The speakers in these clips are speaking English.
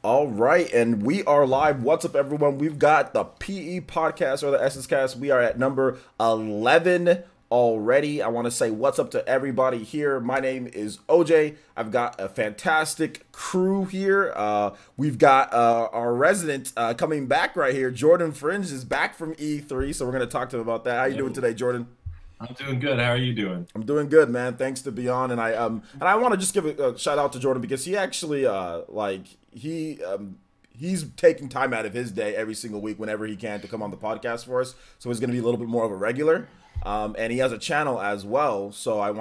All right, and we are live. What's up, everyone? We've got the PE podcast or the EssenceCast. We are at number 11 already. I want to say what's up to everybody here. My name is OJ. I've got a fantastic crew here. We've got our resident coming back right here. Jordan Fringe is back from E3, so we're going to talk to him about that. How you doing Yo, today, Jordan? I'm doing good. How are you doing? I'm doing good, man. Thanks to Beyond, and I want to just give a shout out to Jordan because he actually he's taking time out of his day every single week whenever he can to come on the podcast for us. So he's going to be a little bit more of a regular, and he has a channel as well. So I'm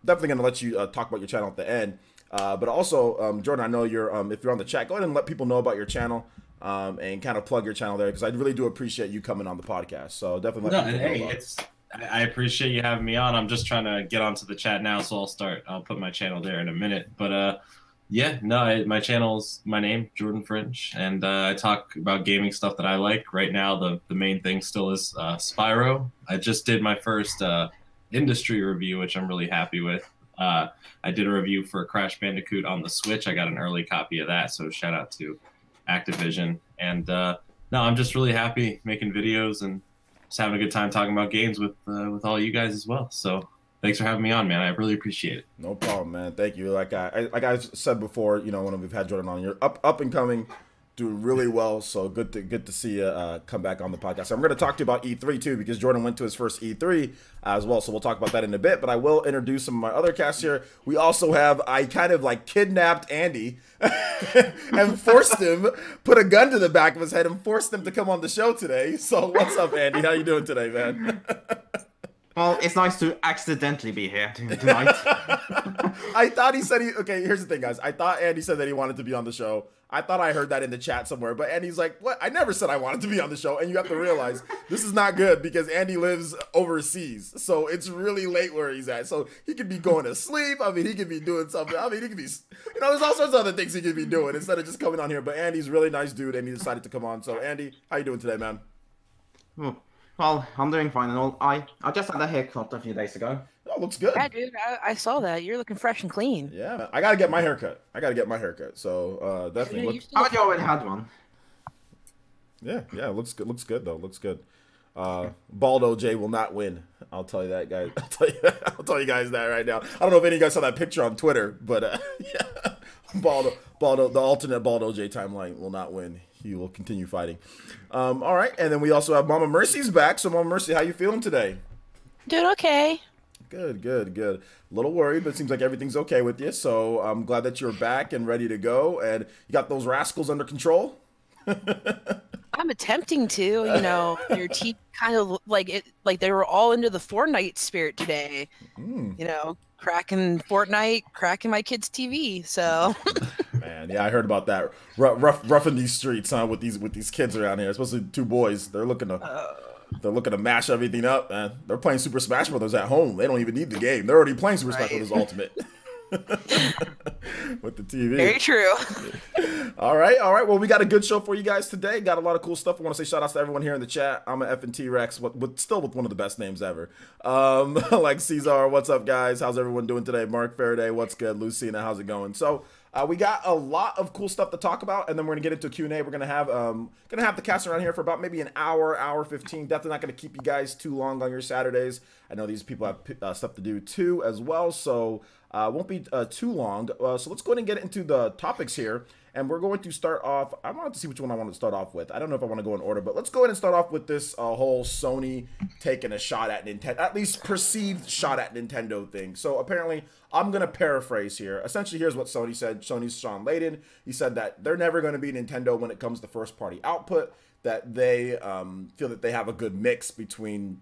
definitely going to let you talk about your channel at the end. But also, Jordan, I know you're if you're on the chat, go ahead and let people know about your channel. And kind of plug your channel there because I really do appreciate you coming on the podcast. So definitely No, let people know hey, about it. it's I appreciate you having me on. I'm just trying to get onto the chat now, so I'll put my channel there in a minute. But yeah, no, my channel's my name, Jordan Fringe, and I talk about gaming stuff that I like. Right now, the main thing still is Spyro. I just did my first industry review, which I'm really happy with. I did a review for Crash Bandicoot on the Switch. I got an early copy of that, so shout out to Activision. And no, I'm just really happy making videos and just having a good time talking about games with all you guys as well. So thanks for having me on, man. I really appreciate it. No problem, man. Thank you. Like I said before, when we've had Jordan on, you're up and coming, doing really well. So good to see you come back on the podcast. So I'm going to talk to you about E3 too, because Jordan went to his first E3 as well. So we'll talk about that in a bit. But I will introduce some of my other cast here. We also have I kind of like kidnapped Andy and forced him, put a gun to the back of his head, and forced him to come on the show today. So what's up, Andy? How you doing today, man? Well, it's nice to accidentally be here tonight. I thought he said okay, here's the thing, guys. I thought Andy said that he wanted to be on the show. I thought I heard that in the chat somewhere, but Andy's like, what? I never said I wanted to be on the show. And you have to realize this is not good because Andy lives overseas. So it's really late where he's at. So he could be going to sleep. I mean, he could be doing something. I mean, he could be, there's all sorts of other things he could be doing instead of just coming on here. But Andy's a really nice dude and he decided to come on. So Andy, how you doing today, man? Hmm. Well, I'm doing fine and all. I just had a haircut a few days ago. Oh, looks good. Yeah, dude, I saw that. You're looking fresh and clean. Yeah, man. I gotta get my haircut. So definitely Yeah, look. I thought you already had one. Yeah, it looks good. Looks good though. Looks good. Bald OJ will not win. I'll tell you that, guys. I'll tell you guys that right now. I don't know if any of you guys saw that picture on Twitter, but yeah, the alternate Bald OJ timeline will not win. He will continue fighting. All right, and then we also have Mama Mercy's back. So Mama Mercy, how you feeling today? Doing okay. Good. A little worried, but it seems like everything's okay with you. So I'm glad that you're back and ready to go, and you got those rascals under control. I'm attempting to, your teeth kind of like they were all into the Fortnite spirit today. Cracking Fortnite, cracking my kid's TV. So, man, yeah, I heard about that. Roughing these streets, huh? With these kids around here, especially two boys. They're looking to mash everything up, man. They're playing Super Smash Brothers at home. They don't even need the game. They're already playing Super Smash Brothers Ultimate with the TV. Very true. All right. Well, we got a good show for you guys today. Got a lot of cool stuff. I want to say shout outs to everyone here in the chat. I'm an F&T Rex, still with one of the best names ever. Like Caesar, what's up, guys? How's everyone doing today? Mark Faraday, what's good? Lucina, how's it going? So, we got a lot of cool stuff to talk about, and then we're gonna get into Q&A. We're gonna have the cast around here for about maybe an hour 15. Definitely not gonna keep you guys too long on your Saturdays. I know these people have stuff to do too as well, so won't be too long. So let's go ahead and get into the topics here. And we're going to start off. I want to see which one I want to start off with. I don't know if I want to go in order, but let's go ahead and start off with this whole Sony taking a shot at Nintendo, at least perceived shot at Nintendo thing. So apparently, I'm going to paraphrase here. Essentially, here's what Sony said. Sony's Sean Layden. He said that they're never going to be Nintendo when it comes to first-party output, that they feel that they have a good mix between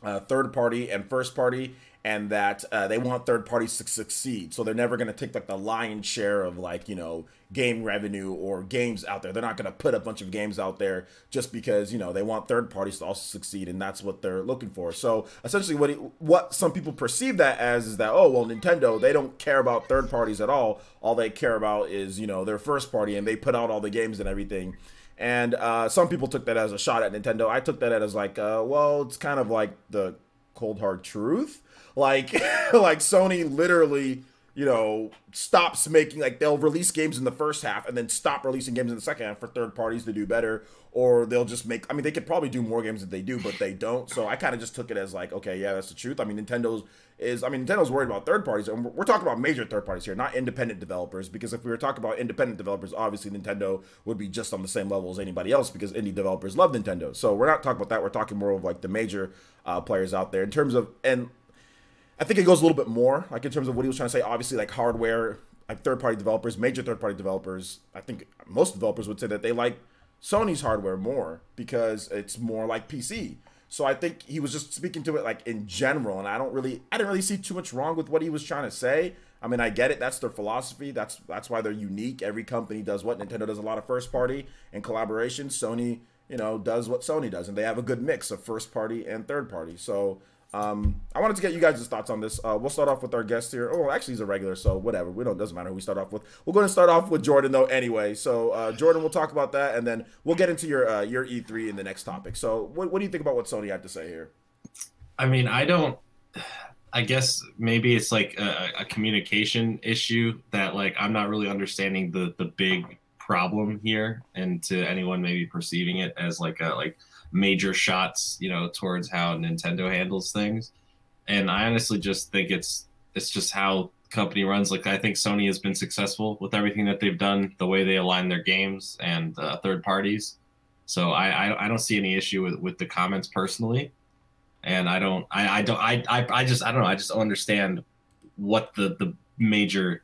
third-party and first-party, and that they want third parties to succeed. So they're never going to take like the lion's share of game revenue or games out there. They're not going to put a bunch of games out there just because, they want third parties to also succeed, and that's what they're looking for. So essentially what some people perceive that as is that, oh, well, Nintendo, they don't care about third parties at all. All they care about is, their first party, and they put out all the games and everything. And some people took that as a shot at Nintendo. I took that as well, it's kind of like the cold hard truth. Like Sony literally, you know, stops making, like, they'll release games in the first half and then stop releasing games in the second half for third parties to do better, or they'll just make, I mean, they could probably do more games than they do, but they don't. So I kind of just took it as like, okay, yeah, that's the truth. I mean, Nintendo's worried about third parties, and we're talking about major third parties here, not independent developers, because if we were talking about independent developers, obviously Nintendo would be just on the same level as anybody else, because indie developers love Nintendo. So we're not talking about that. We're talking more of like the major players out there in terms of, and I think it goes a little bit more, like in terms of what he was trying to say. Obviously, like hardware, like third-party developers, major third-party developers, I think most developers would say that they like Sony's hardware more because it's more like PC. So I think he was just speaking to it like in general, and I didn't really see too much wrong with what he was trying to say. I mean, I get it. That's their philosophy. That's why they're unique. Every company does what Nintendo does, a lot of first-party and collaboration. Sony, you know, does what Sony does, and they have a good mix of first-party and third-party. So I wanted to get you guys' thoughts on this. We'll start off with our guest here. Oh, actually, he's a regular, so whatever. Doesn't matter who we start off with. We're going to start off with Jordan, though, anyway. So, Jordan, we'll talk about that, and then we'll get into your E3 in the next topic. So, what do you think about what Sony had to say here? I mean, I guess maybe it's like a communication issue that, like, I'm not really understanding the big problem here, and to anyone maybe perceiving it as like major shots, you know, towards how Nintendo handles things. And I honestly just think it's just how company runs. Like, I think Sony has been successful with everything that they've done, the way they align their games and third parties. So I don't see any issue with the comments personally. And I don't know. I just don't understand what the major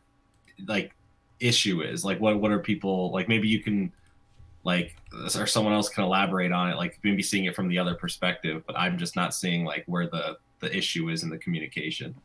like issue is. Like, what are people like? Maybe you can, like, or someone else can elaborate on it, like maybe seeing it from the other perspective, but I'm just not seeing like where the issue is in the communication.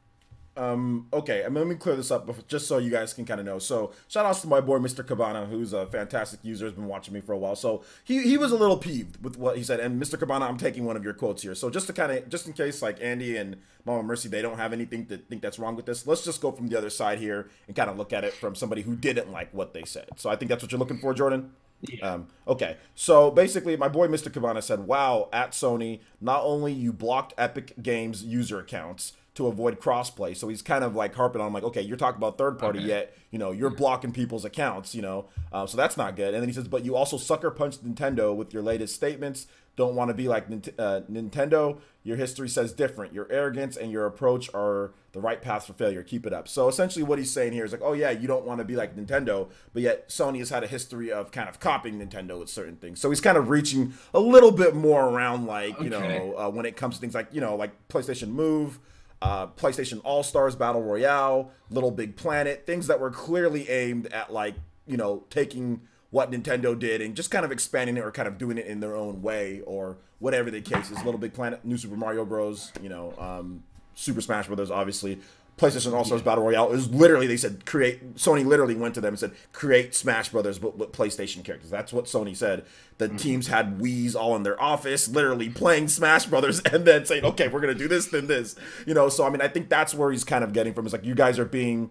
Okay, I mean, let me clear this up just so you guys can kind of know. So shout outs to my boy Mr. Cabana, who's a fantastic user, has been watching me for a while. So he was a little peeved with what he said. And Mr. Cabana, I'm taking one of your quotes here. So just in case like Andy and Mama Mercy, they don't have anything to think that's wrong with this, let's just go from the other side here and kind of look at it from somebody who didn't like what they said. So I think that's what you're looking for, Jordan. Yeah. Okay, so basically my boy Mr. Cabana said, wow, at Sony, not only you blocked Epic Games user accounts to avoid crossplay. So he's kind of like harping on like, okay, you're talking about third party, yet, you know, you're blocking people's accounts, you know, so that's not good. And then he says, but you also sucker punched Nintendo with your latest statements. Don't want to be like Nintendo. Your history says different. Your arrogance and your approach are the right paths for failure. Keep it up. So essentially what he's saying here is like, oh yeah, you don't want to be like Nintendo, but yet Sony has had a history of kind of copying Nintendo with certain things. So he's kind of reaching a little bit more around like, you know, when it comes to things like, you know, like PlayStation Move, PlayStation All-Stars Battle Royale, Little Big Planet, things that were clearly aimed at like, you know, taking what Nintendo did and just kind of expanding it or kind of doing it in their own way or whatever the case is. Little Big Planet, New Super Mario Bros, you know, Super Smash Brothers, obviously. PlayStation All-Stars Battle Royale is literally, they said, Sony literally went to them and said, create Smash Brothers but with PlayStation characters. That's what Sony said. The teams had Wii's all in their office, literally playing Smash Brothers and then saying, okay, we're going to do this, then this. You know, so I mean, I think that's where he's kind of getting from. It's like, you guys are being,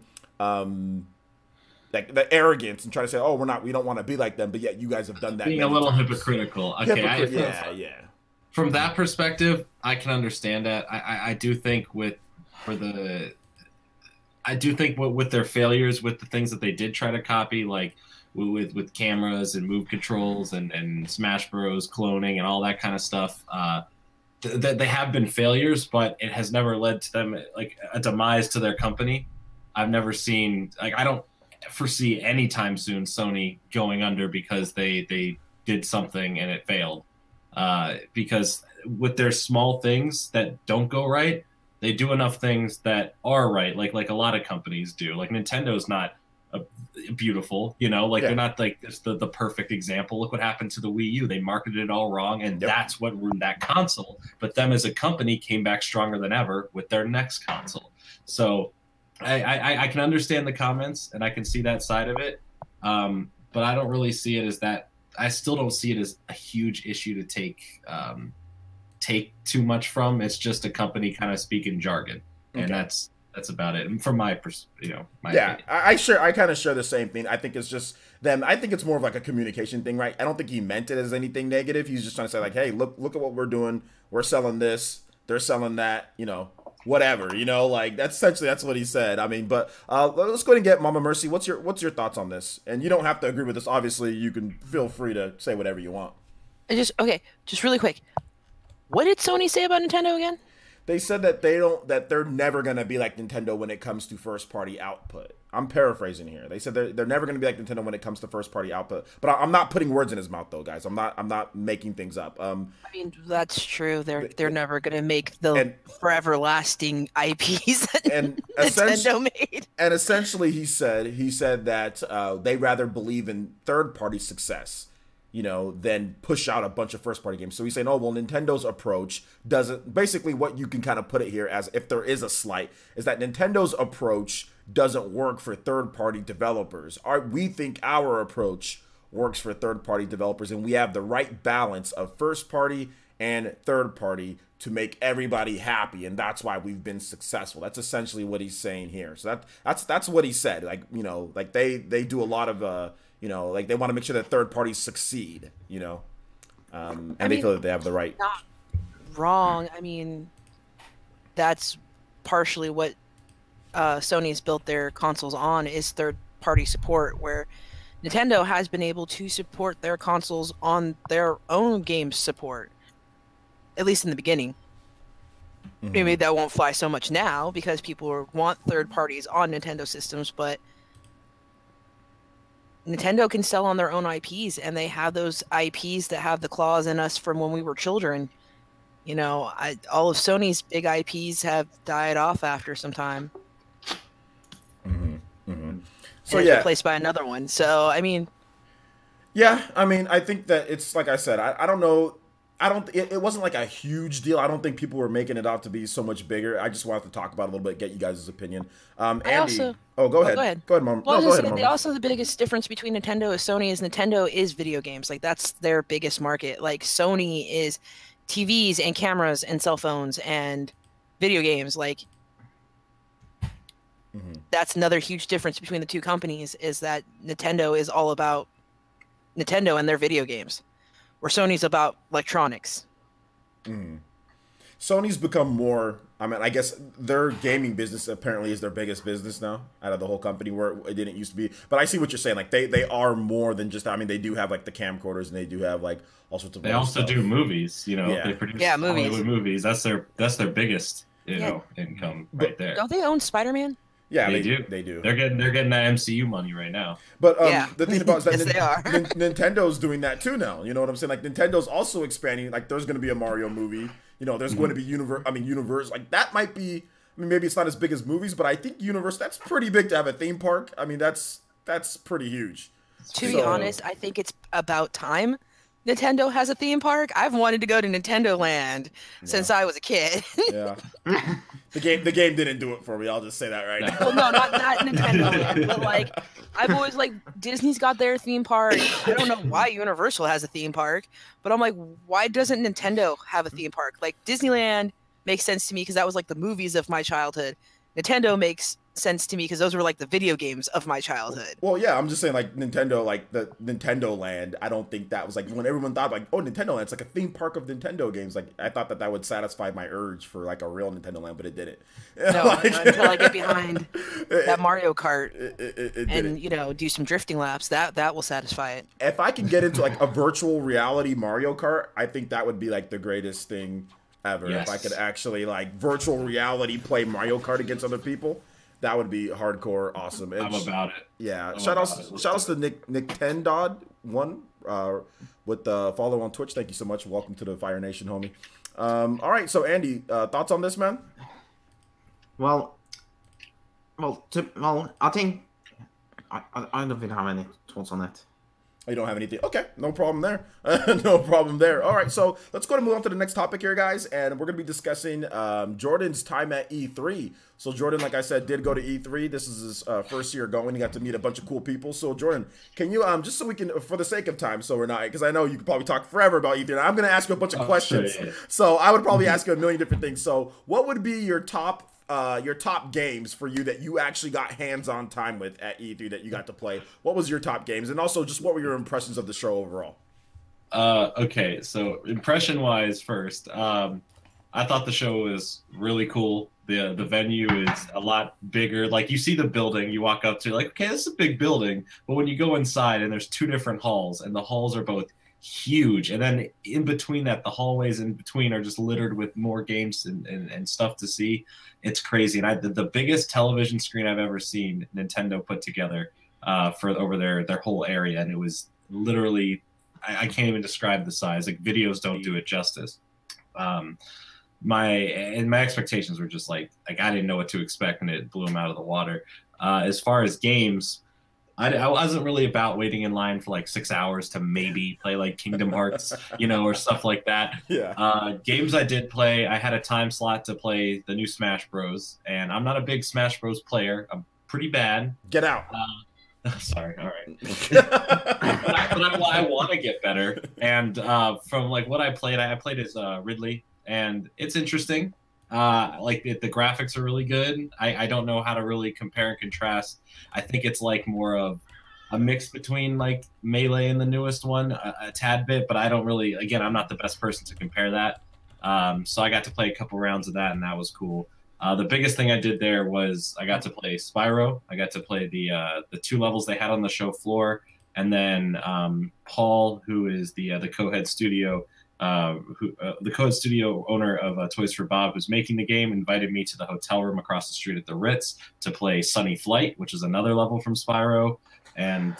like the arrogance and try to say, oh, we don't want to be like them, but yet you guys have done that. Being a little hypocritical. Okay, yeah. From that perspective, I can understand that. I do think with their failures, with the things that they did try to copy, like with cameras and move controls and Smash Bros. Cloning and all that kind of stuff, they have been failures, but it has never led to them like a demise to their company. I've never seen, like, I don't foresee anytime soon Sony going under because they did something and it failed. Because with their small things that don't go right, they do enough things that are right, like a lot of companies do. Like Nintendo's not beautiful, you know, like they're not like the perfect example. Look what happened to the Wii U. They marketed it all wrong, and that's what ruined that console. But them as a company came back stronger than ever with their next console. So I can understand the comments and I can see that side of it, but I don't really see it as that. I still don't see it as a huge issue to take too much from. It's just a company kind of speaking jargon, and that's about it. And from my opinion. I kind of share the same thing. I think it's just them. I think it's more of like a communication thing, right? I don't think he meant it as anything negative. He's just trying to say like, hey, look at what we're doing. We're selling this. They're selling that. You know, whatever, you know, like that's what he said. I mean, but let's go ahead and get Mama Mercy. What's your thoughts on this? And you don't have to agree with this. Obviously, you can feel free to say whatever you want. Just really quick. What did Sony say about Nintendo again? They said that they're never gonna be like Nintendo when it comes to first party output. I'm paraphrasing here. They said they're never gonna be like Nintendo when it comes to first party output. But I'm not putting words in his mouth though, guys. I'm not making things up. I mean, that's true. They're never gonna make the forever lasting IPs that Nintendo made. And essentially, he said that they rather believe in third party success, you know, then push out a bunch of first-party games. So he's saying, oh, well, Nintendo's approach doesn't... Basically, what you can kind of put it here as, if there is a slight, is that Nintendo's approach doesn't work for third-party developers. We think our approach works for third-party developers, and we have the right balance of first-party and third-party to make everybody happy, and that's why we've been successful. That's essentially what he's saying here. So that's what he said. Like, you know, like they do a lot of... you know, like they want to make sure that third parties succeed, you know, and they feel that they have the right. Not wrong. I mean, that's partially what Sony's built their consoles on, is third party support, where Nintendo has been able to support their consoles on their own game support, at least in the beginning. Mm-hmm. Maybe that won't fly so much now because people want third parties on Nintendo systems, but Nintendo can sell on their own IPs, and they have those IPs that have the claws in us from when we were children. You know, all of Sony's big IPs have died off after some time. Mm-hmm. Mm-hmm. So and it's replaced by another one. So I mean, yeah, I mean, I think that it's like I said. I don't know. It wasn't like a huge deal. I don't think people were making it out to be so much bigger. I just wanted to talk about it a little bit, get you guys' opinion. Andy, go ahead. Go ahead, Mom. Well, go ahead, Mom. Also, the biggest difference between Nintendo and Sony is Nintendo is video games. Like, that's their biggest market. Like, Sony is TVs and cameras and cell phones and video games. Like, that's another huge difference between the two companies, is that Nintendo is all about Nintendo and their video games, where Sony's about electronics. Sony's become more, I mean, I guess their gaming business apparently is their biggest business now out of the whole company, where it didn't used to be. But I see what you're saying. Like, they are more than just, I mean, they do have like the camcorders, and they do have like all sorts of They also do movies, you know. Yeah. They produce movies. Hollywood movies. That's their biggest, you know, income right there. Don't they own Spider-Man? Yeah, they do. They do. They're getting that MCU money right now. But the thing about it is that Yes, they are. Nintendo's doing that too now. You know what I'm saying? Like, Nintendo's also expanding. Like, there's going to be a Mario movie. You know, there's going to be Universe. Like, that might be. I mean, maybe it's not as big as movies, but I think Universe. That's pretty big to have a theme park. I mean, that's pretty huge. To be honest, I think it's about time Nintendo has a theme park. I've wanted to go to Nintendo Land since I was a kid. Yeah. The game didn't do it for me. I'll just say that right now. Well, no, not Nintendo Land, but like, I've always like, Disney's got their theme park. I don't know why Universal has a theme park, but I'm like, why doesn't Nintendo have a theme park? Like, Disneyland makes sense to me because that was like the movies of my childhood. Nintendo makes sense to me because those were like the video games of my childhood. Well, yeah, I'm just saying, like, Nintendo, like the Nintendo Land, I don't think that was like, when everyone thought like, oh, Nintendo Land, it's like a theme park of Nintendo games. Like, I thought that would satisfy my urge for like a real Nintendo Land, but it didn't. No, like, until I get behind that Mario Kart it and, you know, do some drifting laps, that will satisfy it. If I can get into like a virtual reality Mario Kart, I think that would be like the greatest thing ever. Yes. If I could actually like virtual reality play Mario Kart against other people. That would be hardcore awesome. I'm about it. Yeah. Shout outs to Nick Tendod one with the follow on Twitch. Thank you so much. Welcome to the Fire Nation, homie. All right. So Andy, thoughts on this, man? Well, I think I don't really have any thoughts on it. You don't have anything? Okay, no problem there. No problem there. All right, so let's go ahead and move on to the next topic here, guys. And we're going to be discussing Jordan's time at E3. So Jordan, like I said, did go to E3. This is his first year going. He got to meet a bunch of cool people. So Jordan, can you, just so we can, for the sake of time, so we're not, because I know you could probably talk forever about E3. And I'm going to ask you a bunch of questions. Sure, yeah. So I would probably ask you a million different things. So what would be your top games for you that you actually got hands-on time with at E3 that you got to play? What was your top games? And also, just what were your impressions of the show overall? Okay, so impression-wise first, I thought the show was really cool. The venue is a lot bigger. Like you see the building, you walk up to like, okay, this is a big building. But when you go inside and there's 2 different halls and the halls are both huge. And then in between that, the hallways in between are just littered with more games and stuff to see. It's crazy. And the biggest television screen I've ever seen Nintendo put together for over their whole area. And it was literally, I can't even describe the size. Like videos don't do it justice. My expectations were just like I didn't know what to expect, and it blew them out of the water. As far as games, I wasn't really about waiting in line for like 6 hours to maybe play like Kingdom Hearts, or stuff like that. Yeah. Games I did play, I had a time slot to play the new Smash Bros. And I'm not a big Smash Bros. Player. I'm pretty bad. Get out. Sorry. All right. but I want to get better. And from like what I played as Ridley. And it's interesting. Like the graphics are really good. I don't know how to really compare and contrast. I think it's like more of a mix between like Melee and the newest one, a tad bit. But I don't really. Again, I'm not the best person to compare that. So I got to play a couple rounds of that, and that was cool. The biggest thing I did there was I got to play Spyro. I got to play the 2 levels they had on the show floor, and then Paul, who is the co-head studio. The co-head studio owner of Toys for Bob, who's making the game, invited me to the hotel room across the street at the Ritz to play Sunny Flight, which is another level from Spyro, and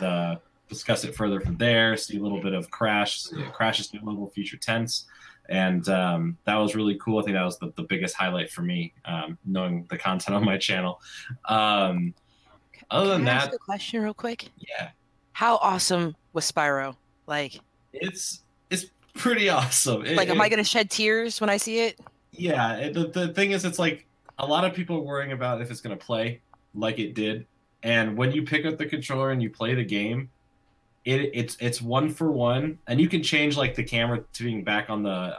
discuss it further from there. See a little bit of Crash's new level, Future Tense, and that was really cool. I think that was the biggest highlight for me, knowing the content on my channel. Other than Can I that, ask a question real quick? yeah, How awesome was Spyro? Like it's pretty awesome. am I gonna shed tears when I see it? Yeah, the thing is, it's like a lot of people are worrying about if it's going to play like it did. And when you pick up the controller and you play the game, it's 1 for 1. And you can change like the camera to being back on the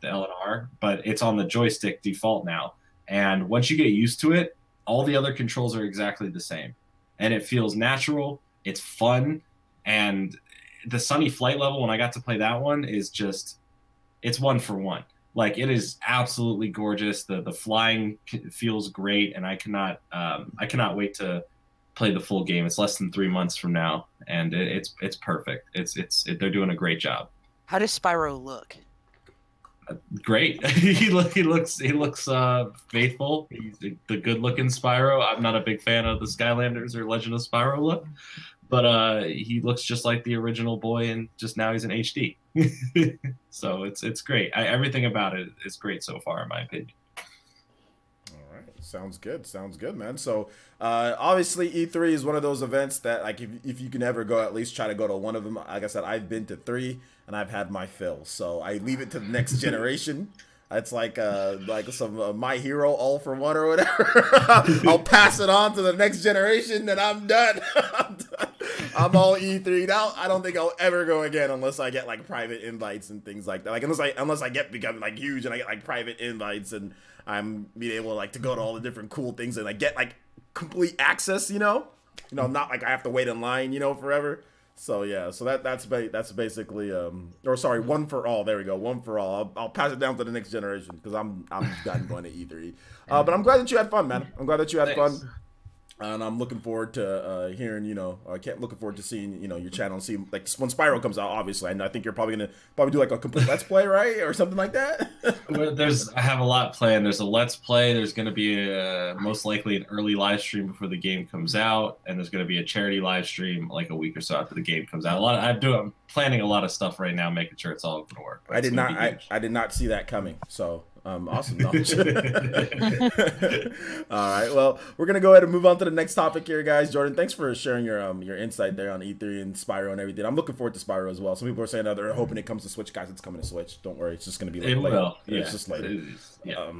L and R, but it's on the joystick default now. And once you get used to it, all the other controls are exactly the same. And it feels natural. It's fun. And the Sunny Flight level, when I got to play that one, is just, it's 1 for 1. Like, it is absolutely gorgeous. The flying feels great, and I cannot wait to play the full game. It's less than 3 months from now, and it's perfect. They're doing a great job. How does Spyro look? Great. he looks faithful. He's the good looking Spyro. I'm not a big fan of the Skylanders or Legend of Spyro look, but he looks just like the original boy, and just now he's in HD. So it's great. Everything about it is great so far, in my opinion. All right, sounds good, man. So obviously E3 is one of those events that, like, if you can ever go, at least try to go to one of them. Like I said, I've been to 3 and I've had my fill, so I leave it to the next generation. It's like some My Hero All for One or whatever. I'll pass it on to the next generation, and I'm done. I'm all E3'd out. I don't think I'll ever go again unless I get like private invites and things like that. Like unless I become like huge and I get like private invites and I'm being able to, like, to go to all the different cool things and like get like complete access. Not like I have to wait in line, forever. So yeah, so that's basically or sorry, One for All. There we go, One for All. I'll pass it down to the next generation because I'm done going to E3. But I'm glad that you had fun, man. I'm glad that you had fun, and I'm looking forward to hearing, looking forward to seeing, your channel and see, like, when Spyro comes out. Obviously, and I think you're probably gonna do like a complete Let's Play, right, or something like that. I have a lot planned. There's a Let's Play. There's going to be most likely an early live stream before the game comes out, and there's going to be a charity live stream like a week or so after the game comes out. I'm planning a lot of stuff right now, making sure it's all going to work. I did not see that coming. So. Awesome. All right. Well, we're gonna go ahead and move on to the next topic here, guys. Jordan, thanks for sharing your insight there on E3 and Spyro and everything. I'm looking forward to Spyro as well. Some people are saying that they're hoping it comes to Switch. Guys, it's coming to Switch. Don't worry. It's just gonna be like later. Will. Yeah. It's just later. Yeah.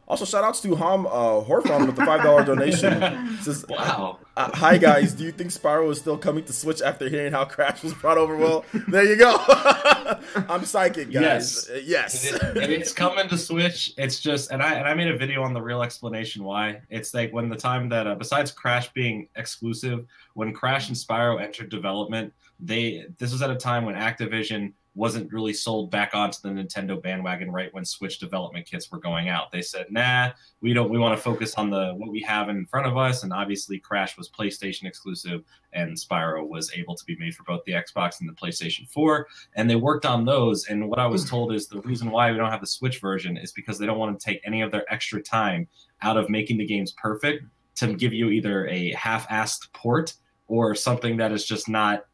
Also, shout outs to Ham Horfon with the $5 donation. Says, wow. Hi guys, do you think Spyro is still coming to Switch after hearing how Crash was brought over? Well, there you go. I'm psychic, guys. Yes. It's coming to Switch. It's just, and I made a video on the real explanation why. It's like when the time that besides Crash being exclusive, when Crash and Spyro entered development, this was at a time when Activision wasn't really sold back onto the Nintendo bandwagon right when Switch development kits were going out. They said, nah, we want to focus on what we have in front of us. And obviously Crash was PlayStation exclusive and Spyro was able to be made for both the Xbox and the PlayStation 4. And they worked on those. And what I was told is the reason why we don't have the Switch version is because they don't want to take any of their extra time out of making the games perfect to give you either a half-assed port or something that is just not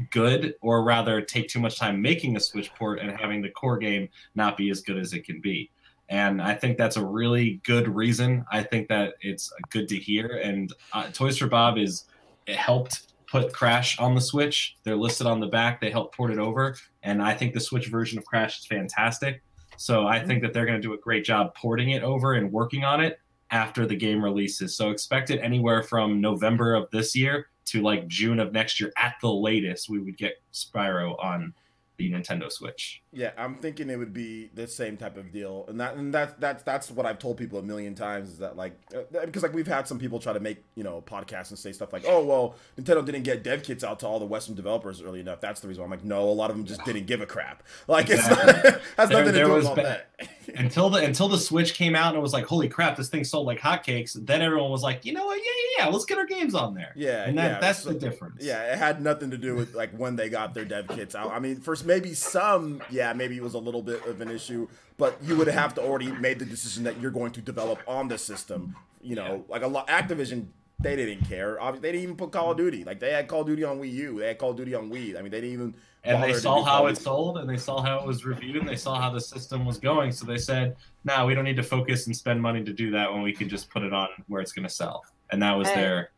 good, or rather take too much time making a Switch port and having the core game not be as good as it can be. And I think that's a really good reason. I think that it's good to hear. And Toys for Bob it helped put Crash on the Switch. They're listed on the back. They helped port it over. And I think the Switch version of Crash is fantastic. So I think that they're going to do a great job porting it over and working on it after the game releases. So expect it anywhere from November of this year to like June of next year at the latest. We would get Spyro on the Nintendo Switch. Yeah, I'm thinking it would be the same type of deal, and that's what I've told people a million times, is that like because like we've had some people try to make podcasts and say stuff like, oh well, Nintendo didn't get dev kits out to all the Western developers early enough. That's the reason why. I'm like, no, a lot of them just didn't give a crap. Like exactly. It's not, has nothing to do with all that. Until the Switch came out and it was like, holy crap, this thing sold like hotcakes. Then everyone was like, you know what? Yeah, let's get our games on there. Yeah, and that's the difference. Yeah, it had nothing to do with like when they got their dev kits out. I mean, first maybe some, maybe it was a little bit of an issue, but you would have to already made the decision that you're going to develop on the system. Like Activision, they didn't care. Obviously, they didn't even put Call of Duty. Like they had Call of Duty on Wii U, they had Call of Duty on Wii. I mean, they didn't even. And they saw how it sold, and they saw how it was reviewed, and they saw how the system was going. So they said, "No, we don't need to focus and spend money to do that when we can just put it on where it's going to sell." And that was their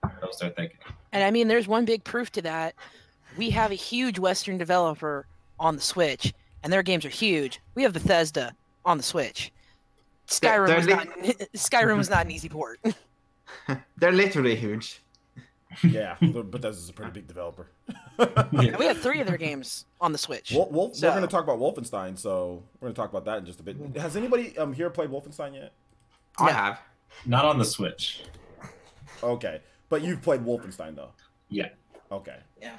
thinking. And I mean, there's one big proof to that. We have a huge Western developer on the Switch, and their games are huge. We have Bethesda on the Switch. Skyrim was not an easy port. They're literally huge. Yeah, Bethesda's a pretty big developer. And we have 3 of their games on the Switch. We're going to talk about Wolfenstein, so we're going to talk about that in just a bit. Has anybody here played Wolfenstein yet? I have. Not on the Switch. Okay, but you've played Wolfenstein though. Yeah. Okay. Yeah.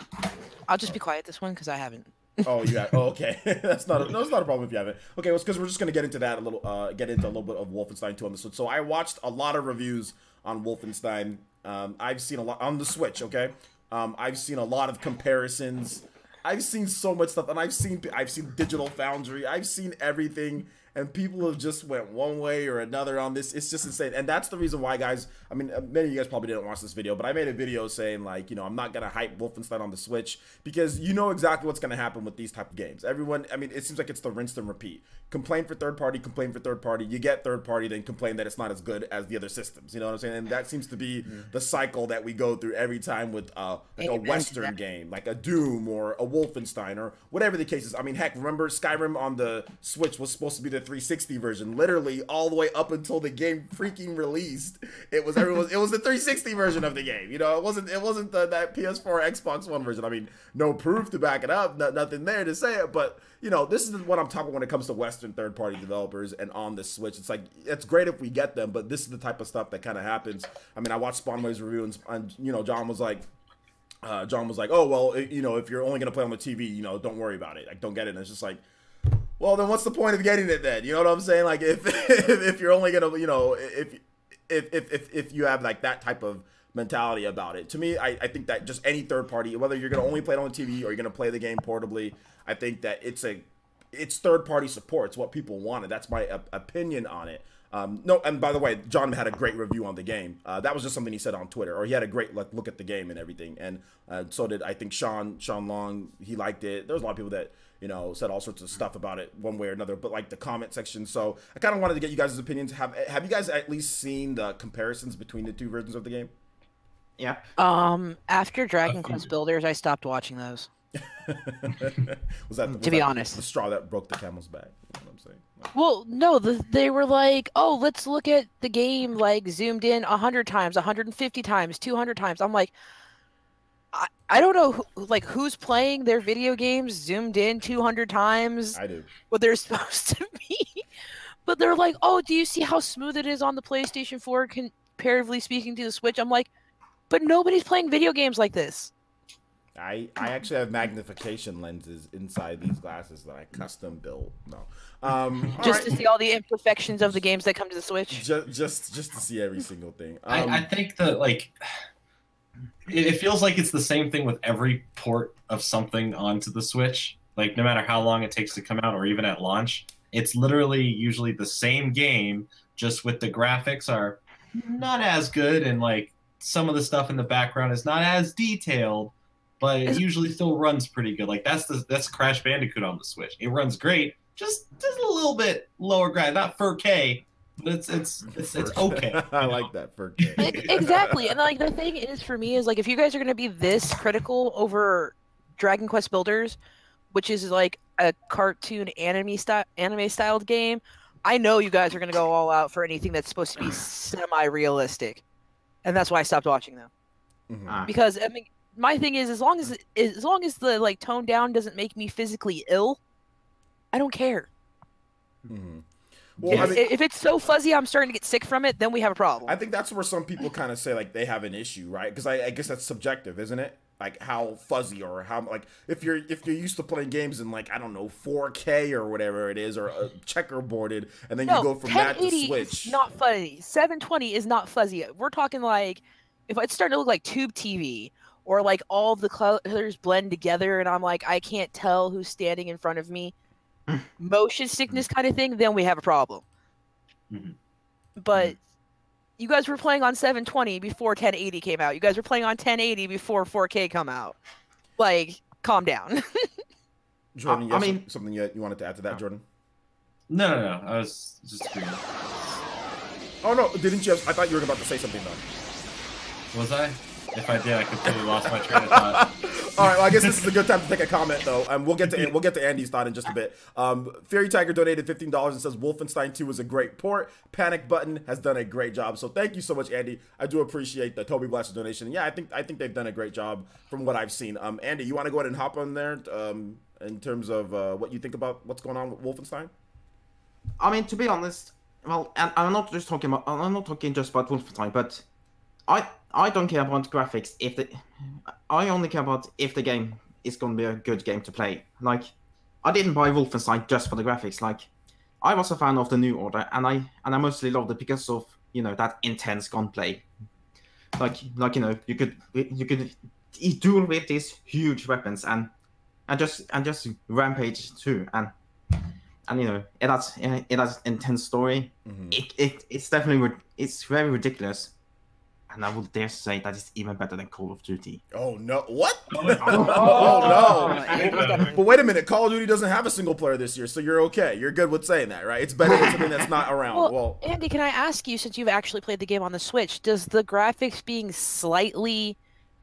I'll just be quiet this one because I haven't. Oh, you have. Oh, okay. That's not a problem if you haven't. Okay, well, it's because we're just going to get into that a little. Get into a little bit of Wolfenstein 2 on the Switch. So I watched a lot of reviews on Wolfenstein. I've seen a lot on the Switch. Okay. I've seen a lot of comparisons. I've seen so much stuff, and I've seen Digital Foundry. I've seen everything, and people have just went one way or another on this. It's just insane, and that's the reason why, guys. I mean, many of you guys probably didn't watch this video, but I made a video saying like, I'm not gonna hype Wolfenstein on the Switch because you know exactly what's gonna happen with these type of games. Everyone, I mean, it seems like it's the rinse and repeat. Complain for third party, complain for third party. You get third party, then complain that it's not as good as the other systems. You know what I'm saying? And that seems to be the cycle that we go through every time with like a Western game, like a Doom or a Wolfenstein or whatever the case is. I mean, heck, remember Skyrim on the Switch was supposed to be the 360 version, literally all the way up until the game freaking released. It was the 360 version of the game. It wasn't that PS4 Xbox One version. I mean, no proof to back it up, nothing there to say it, but this is what I'm talking about when it comes to Western third-party developers and on the Switch. It's like, it's great if we get them, but this is the type of stuff that kind of happens. I mean, I watched Spawnway's review, and John was like, oh, well, if you're only going to play on the TV, don't worry about it. Like, don't get it. And it's just like, well, then what's the point of getting it then? You know what I'm saying? Like, if you're only going to, if you have like that type of mentality about it. To me, I think that just any third party, whether you're going to only play it on the TV or you're going to play the game portably, I think that it's third party support. It's what people wanted. That's my opinion on it. No, and by the way, John had a great review on the game. That was just something he said on Twitter, or he had a great look at the game and everything. And so did, I think, Sean Long. He liked it. There was a lot of people that said all sorts of stuff about it one way or another, but like the comment section. So I kind of wanted to get you guys' opinions. Have you guys at least seen the comparisons between the two versions of the game? Yeah. After Dragon Quest Builders, I stopped watching those. was that to be honest, the straw that broke the camel's back? You know what I'm saying? Like, well, no, they were like, oh, let's look at the game like zoomed in 100 times, 150 times, 200 times. I'm like, I don't know who's playing their video games zoomed in 200 times. I do. What they're supposed to be. But they're like, oh, do you see how smooth it is on the PlayStation 4 comparatively speaking to the Switch? I'm like, but nobody's playing video games like this. I actually have magnification lenses inside these glasses that I custom built. No, just to see all the imperfections of the games that come to the Switch. Just to see every single thing. I think that like it feels like it's the same thing with every port of something onto the Switch. Like no matter how long it takes to come out, or even at launch, it's literally usually the same game, just with the graphics are not as good, and like some of the stuff in the background is not as detailed. But it usually still runs pretty good. Like that's Crash Bandicoot on the Switch. It runs great, just a little bit lower grade, not 4K, but it's okay. I like that 4K. Exactly, and like the thing is for me is like if you guys are gonna be this critical over Dragon Quest Builders, which is like a cartoon anime styled game, I know you guys are gonna go all out for anything that's supposed to be semi-realistic, and that's why I stopped watching them. Mm-hmm. Because I mean. My thing is, as long as the like tone down doesn't make me physically ill, I don't care. Mm-hmm. Well, if it's so fuzzy, I'm starting to get sick from it. Then we have a problem. I think that's where some people kind of say like they have an issue, right? Because I guess that's subjective, isn't it? Like how fuzzy or how like if you're used to playing games in like I don't know 4K or whatever it is or checkerboarded, and then you go from that to Switch. Is not fuzzy. 720 is not fuzzy. We're talking like if it's starting to look like tube TV. Or like all of the colors blend together, and I'm like, I can't tell who's standing in front of me. Motion sickness kind of thing. Then we have a problem. But you guys were playing on 720 before 1080 came out. You guys were playing on 1080 before 4K come out. Like, calm down. Jordan, I mean, something you wanted to add to that, Jordan? No. I was just. Oh no! Didn't you? I thought you were about to say something though. Was I? If I did, I completely lost my train of thought. All right, well, I guess this is a good time to take a comment, though. We'll get to Andy's thought in just a bit. Fairy Tiger donated $15 and says Wolfenstein 2 is a great port. Panic Button has done a great job. So thank you so much, Andy. I do appreciate the Toby Blaster donation. Yeah, I think they've done a great job from what I've seen. Andy, you want to go ahead and hop on there in terms of what you think about what's going on with Wolfenstein? I mean, to be honest, well, and I'm not talking just about Wolfenstein, but I don't care about graphics I only care about if the game is going to be a good game to play. Like, I didn't buy Wolfenstein just for the graphics. Like, I was a fan of the New Order, and I mostly loved it because of that intense gunplay. Like you know you could duel with these huge weapons and just rampage too, and it has intense story. It's definitely very ridiculous. And I would dare say that it's even better than Call of Duty. Oh, no. What? Oh, no. But wait a minute. Call of Duty doesn't have a single player this year, so you're okay. You're good with saying that, right? It's better than something that's not around. Well, Andy, can I ask you, since you've actually played the game on the Switch, does the graphics being slightly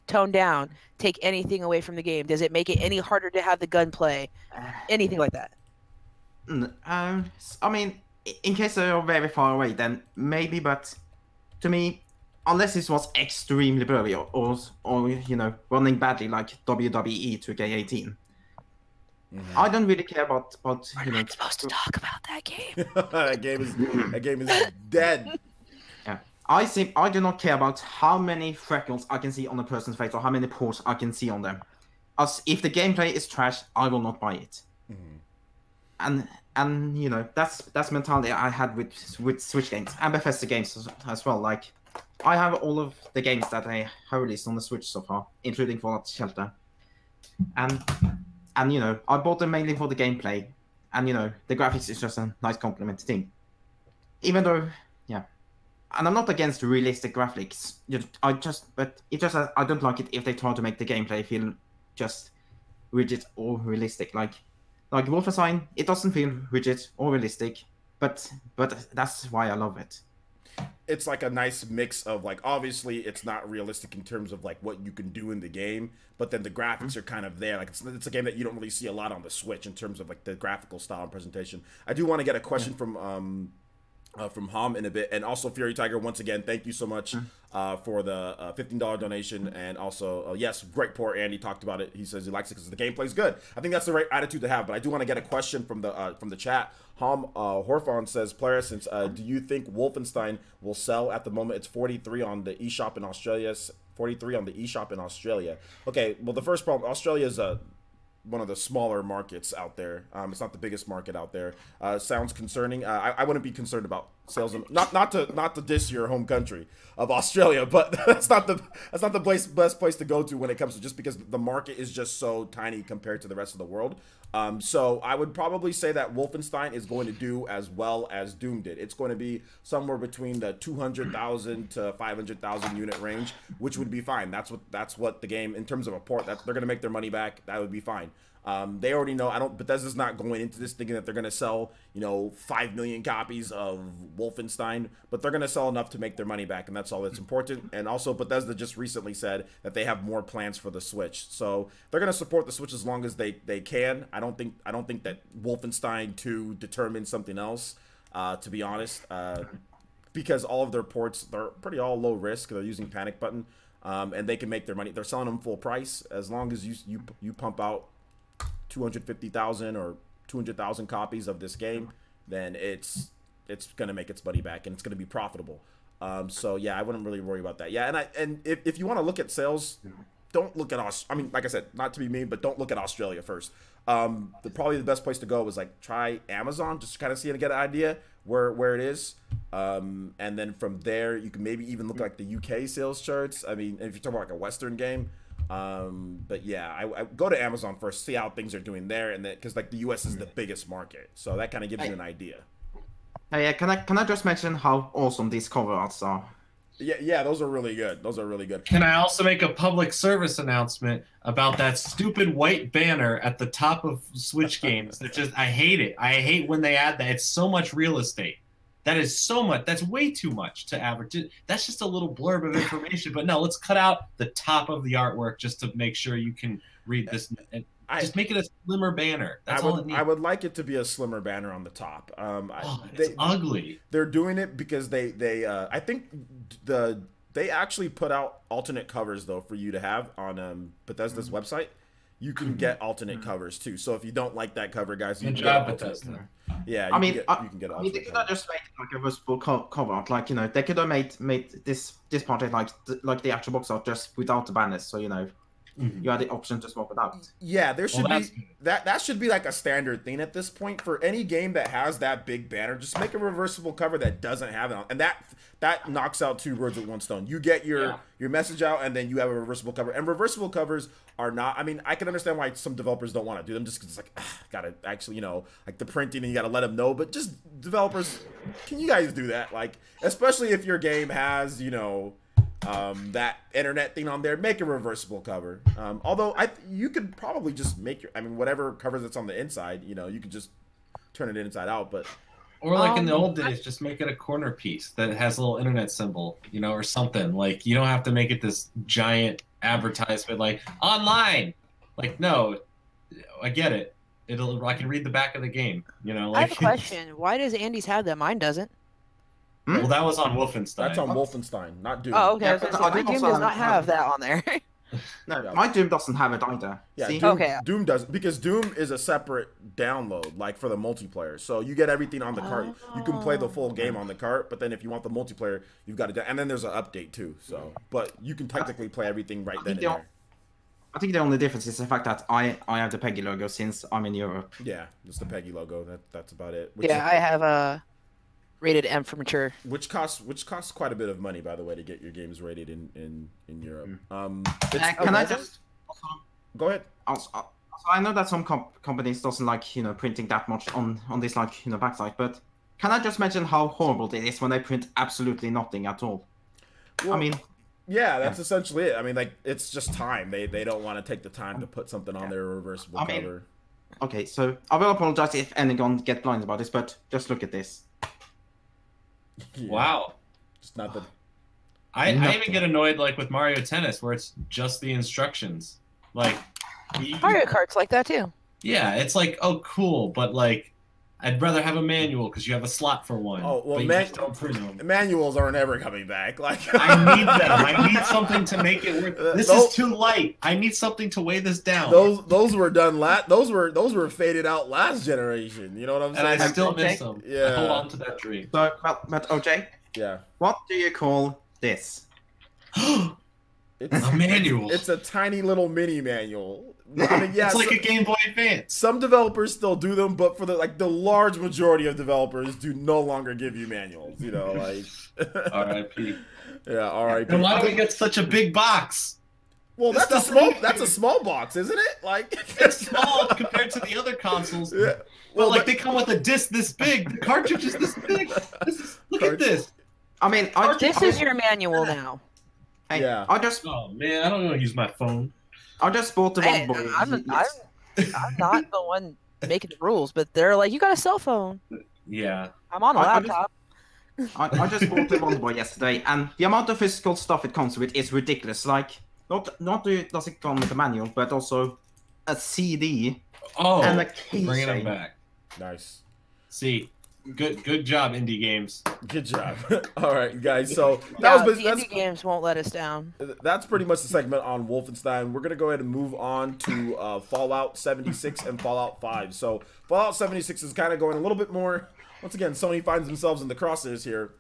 toned down take anything away from the game? Does it make it any harder to have the gunplay? Anything like that? I mean, in case they're very far away, then maybe, but to me, unless it was extremely blurry or running badly like WWE 2K18, I don't really care about We're not supposed to talk about that game. that game is dead. Yeah, I do not care about how many freckles I can see on a person's face or how many pores I can see on them. As if the gameplay is trash, I will not buy it. And that's mentality I had with Switch games and Bethesda games as well. Like, I have all of the games that I have released on the Switch so far, including Fallout Shelter. And I bought them mainly for the gameplay. And, the graphics is just a nice complement thing. Even though, yeah. And I'm not against realistic graphics. I don't like it if they try to make the gameplay feel just rigid or realistic. Like Wolfenstein, it doesn't feel rigid or realistic, but that's why I love it. It's like a nice mix of like, obviously it's not realistic in terms of like what you can do in the game, but then the graphics are kind of there. Like it's a game that you don't really see a lot on the Switch in terms of like the graphical style and presentation. I do want to get a question from from Ham in a bit. And also Fury Tiger, once again, thank you so much for the $15 donation. And also, yes, great port. Andy talked about it. He says he likes it because the gameplay's good. I think that's the right attitude to have. But I do want to get a question from the chat. Ham Horfon says, Player, since do you think Wolfenstein will sell at the moment? It's 43 on the eShop in Australia. 43 on the eShop in Australia. Okay, well, the first problem, Australia is one of the smaller markets out there. It's not the biggest market out there. Sounds concerning. I wouldn't be concerned about sales. Not to diss your home country of Australia, but that's not the best place to go to when it comes to, just because the market is just so tiny compared to the rest of the world. So I would probably say that Wolfenstein is going to do as well as Doom did. It's going to be somewhere between the 200,000 to 500,000 unit range, which would be fine. That's what the game, in terms of a port, that they're going to make their money back. That would be fine. They already know. Bethesda's not going into this thinking that they're going to sell, 5 million copies of Wolfenstein, but they're going to sell enough to make their money back, and that's all that's important. And also, Bethesda just recently said that they have more plans for the Switch, so they're going to support the Switch as long as they can. I don't think that Wolfenstein 2 determines something else, to be honest, because all of their ports, they're pretty all low risk. They're using panic button, and they can make their money. They're selling them full price as long as you pump out 250,000 or 200,000 copies of this game, then it's gonna make its money back and it's gonna be profitable. So yeah, I wouldn't really worry about that. Yeah, and if you want to look at sales, don't look at I mean, like I said, not to be mean, but don't look at Australia first. Probably the best place to go is like try Amazon, just to kind of see and get an idea where it is, and then from there you can maybe even look at like the UK sales charts. I mean, if you're talking about like a Western game. But yeah, I go to Amazon first, see how things are doing there, and then because like the US is the biggest market, so that kind of gives you an idea. Yeah, can I just mention how awesome these cover arts are? Yeah, those are really good. Those are really good. Can I also make a public service announcement about that stupid white banner at the top of Switch games? That I hate it. I hate when they add that. It's so much real estate. That is so much. That's way too much to average. That's just a little blurb of information. But no, let's cut out the top of the artwork just to make sure you can read this. And just make it a slimmer banner. That's all it needs. I would like it to be a slimmer banner on the top. It's ugly. They're doing it because I think they actually put out alternate covers though for you to have on Bethesda's website. You can get alternate covers too. So if you don't like that cover, guys, you can get Bethesda. Yeah, you can get. I mean, they could have just made like a reversible cover art, like they could have made this part like the actual box art just without the banners, so you had the option to swap it out. Yeah, there should be that should be like a standard thing at this point for any game that has that big banner. Just make a reversible cover that doesn't have it on, and that knocks out two birds with one stone. You get your message out, and then you have a reversible cover. And reversible covers are not. I mean, I can understand why some developers don't want to do them, just because it's like gotta actually like the printing, and you gotta let them know. But just developers, can you guys do that? Like, especially if your game has that internet thing on there, make a reversible cover. Although you could probably just make whatever cover that's on the inside, you could just turn it inside out. But or like in the old days, just make it a corner piece that has a little internet symbol, or something. Like, you don't have to make it this giant advertisement like online. Like, no, I get it. I can read the back of the game. Like, I have a question. Why does Andy's have that? Mine doesn't. Well, that was on Wolfenstein. That's on Wolfenstein, not Doom. Oh, okay. My Doom does not have that on there. No, my Doom doesn't have it either. Yeah, Doom doesn't, because Doom is a separate download, like for the multiplayer. So you get everything on the cart. You can play the full game on the cart, but then if you want the multiplayer, you've got to. And then there's an update too. So, but you can technically play everything right then and there. I think the only difference is the fact that I have the Peggy logo since I'm in Europe. Yeah, it's the Peggy logo. That's about it. I have a rated M for mature, which costs quite a bit of money, by the way, to get your games rated in Europe. Can I just go ahead? Also, I know that some companies doesn't like printing that much on this backside, but can I just mention how horrible it is when they print absolutely nothing at all? Well, I mean, yeah, that's essentially it. I mean, like, it's just time. They don't want to take the time to put something on their reversible cover. Okay, so I will apologize if anyone get blind about this, but just look at this. Yeah. Wow. Just not the. I even get annoyed like with Mario Tennis, where it's just the instructions. Like Mario Kart's like that too. Yeah, it's like, oh cool, but like I'd rather have a manual because you have a slot for one. Oh well, but you just don't print them. manuals aren't ever coming back. Like I need them. I need something to make it work. This is too light. I need something to weigh this down. Those were done those were faded out last generation. You know what I'm saying? And I still miss them. Yeah. I hold on to that dream. So, but OJ, yeah. What do you call this? It's a manual. It's a tiny little mini manual. I mean, yeah, it's like a Game Boy Advance. Some developers still do them, but for the large majority of developers do no longer give you manuals. You know, like R.I.P. Yeah, R.I.P. And why do we get such a big box? Well, that's a small box, isn't it? Like it's small compared to the other consoles. Yeah. Well, like they come with a disc this big. The cartridge is this big. Look at this. I mean, this is your manual now. Hey, yeah. Oh man, I don't know how to use my phone. I just bought the one boy. I'm not the one making the rules, but they're like, you got a cell phone. Yeah. I'm on a laptop. I just bought the one boy yesterday, and the amount of physical stuff it comes with is ridiculous. Like, not does it come with a manual, but also a CD and a keychain. Bringing them back. Nice. See. Good job, indie games. Good job. All right, guys. So indie games won't let us down. That's pretty much the segment on Wolfenstein. We're gonna go ahead and move on to Fallout 76 and Fallout 5. So Fallout 76 is kind of going a little bit more. Once again, Sony finds themselves in the crosshairs here,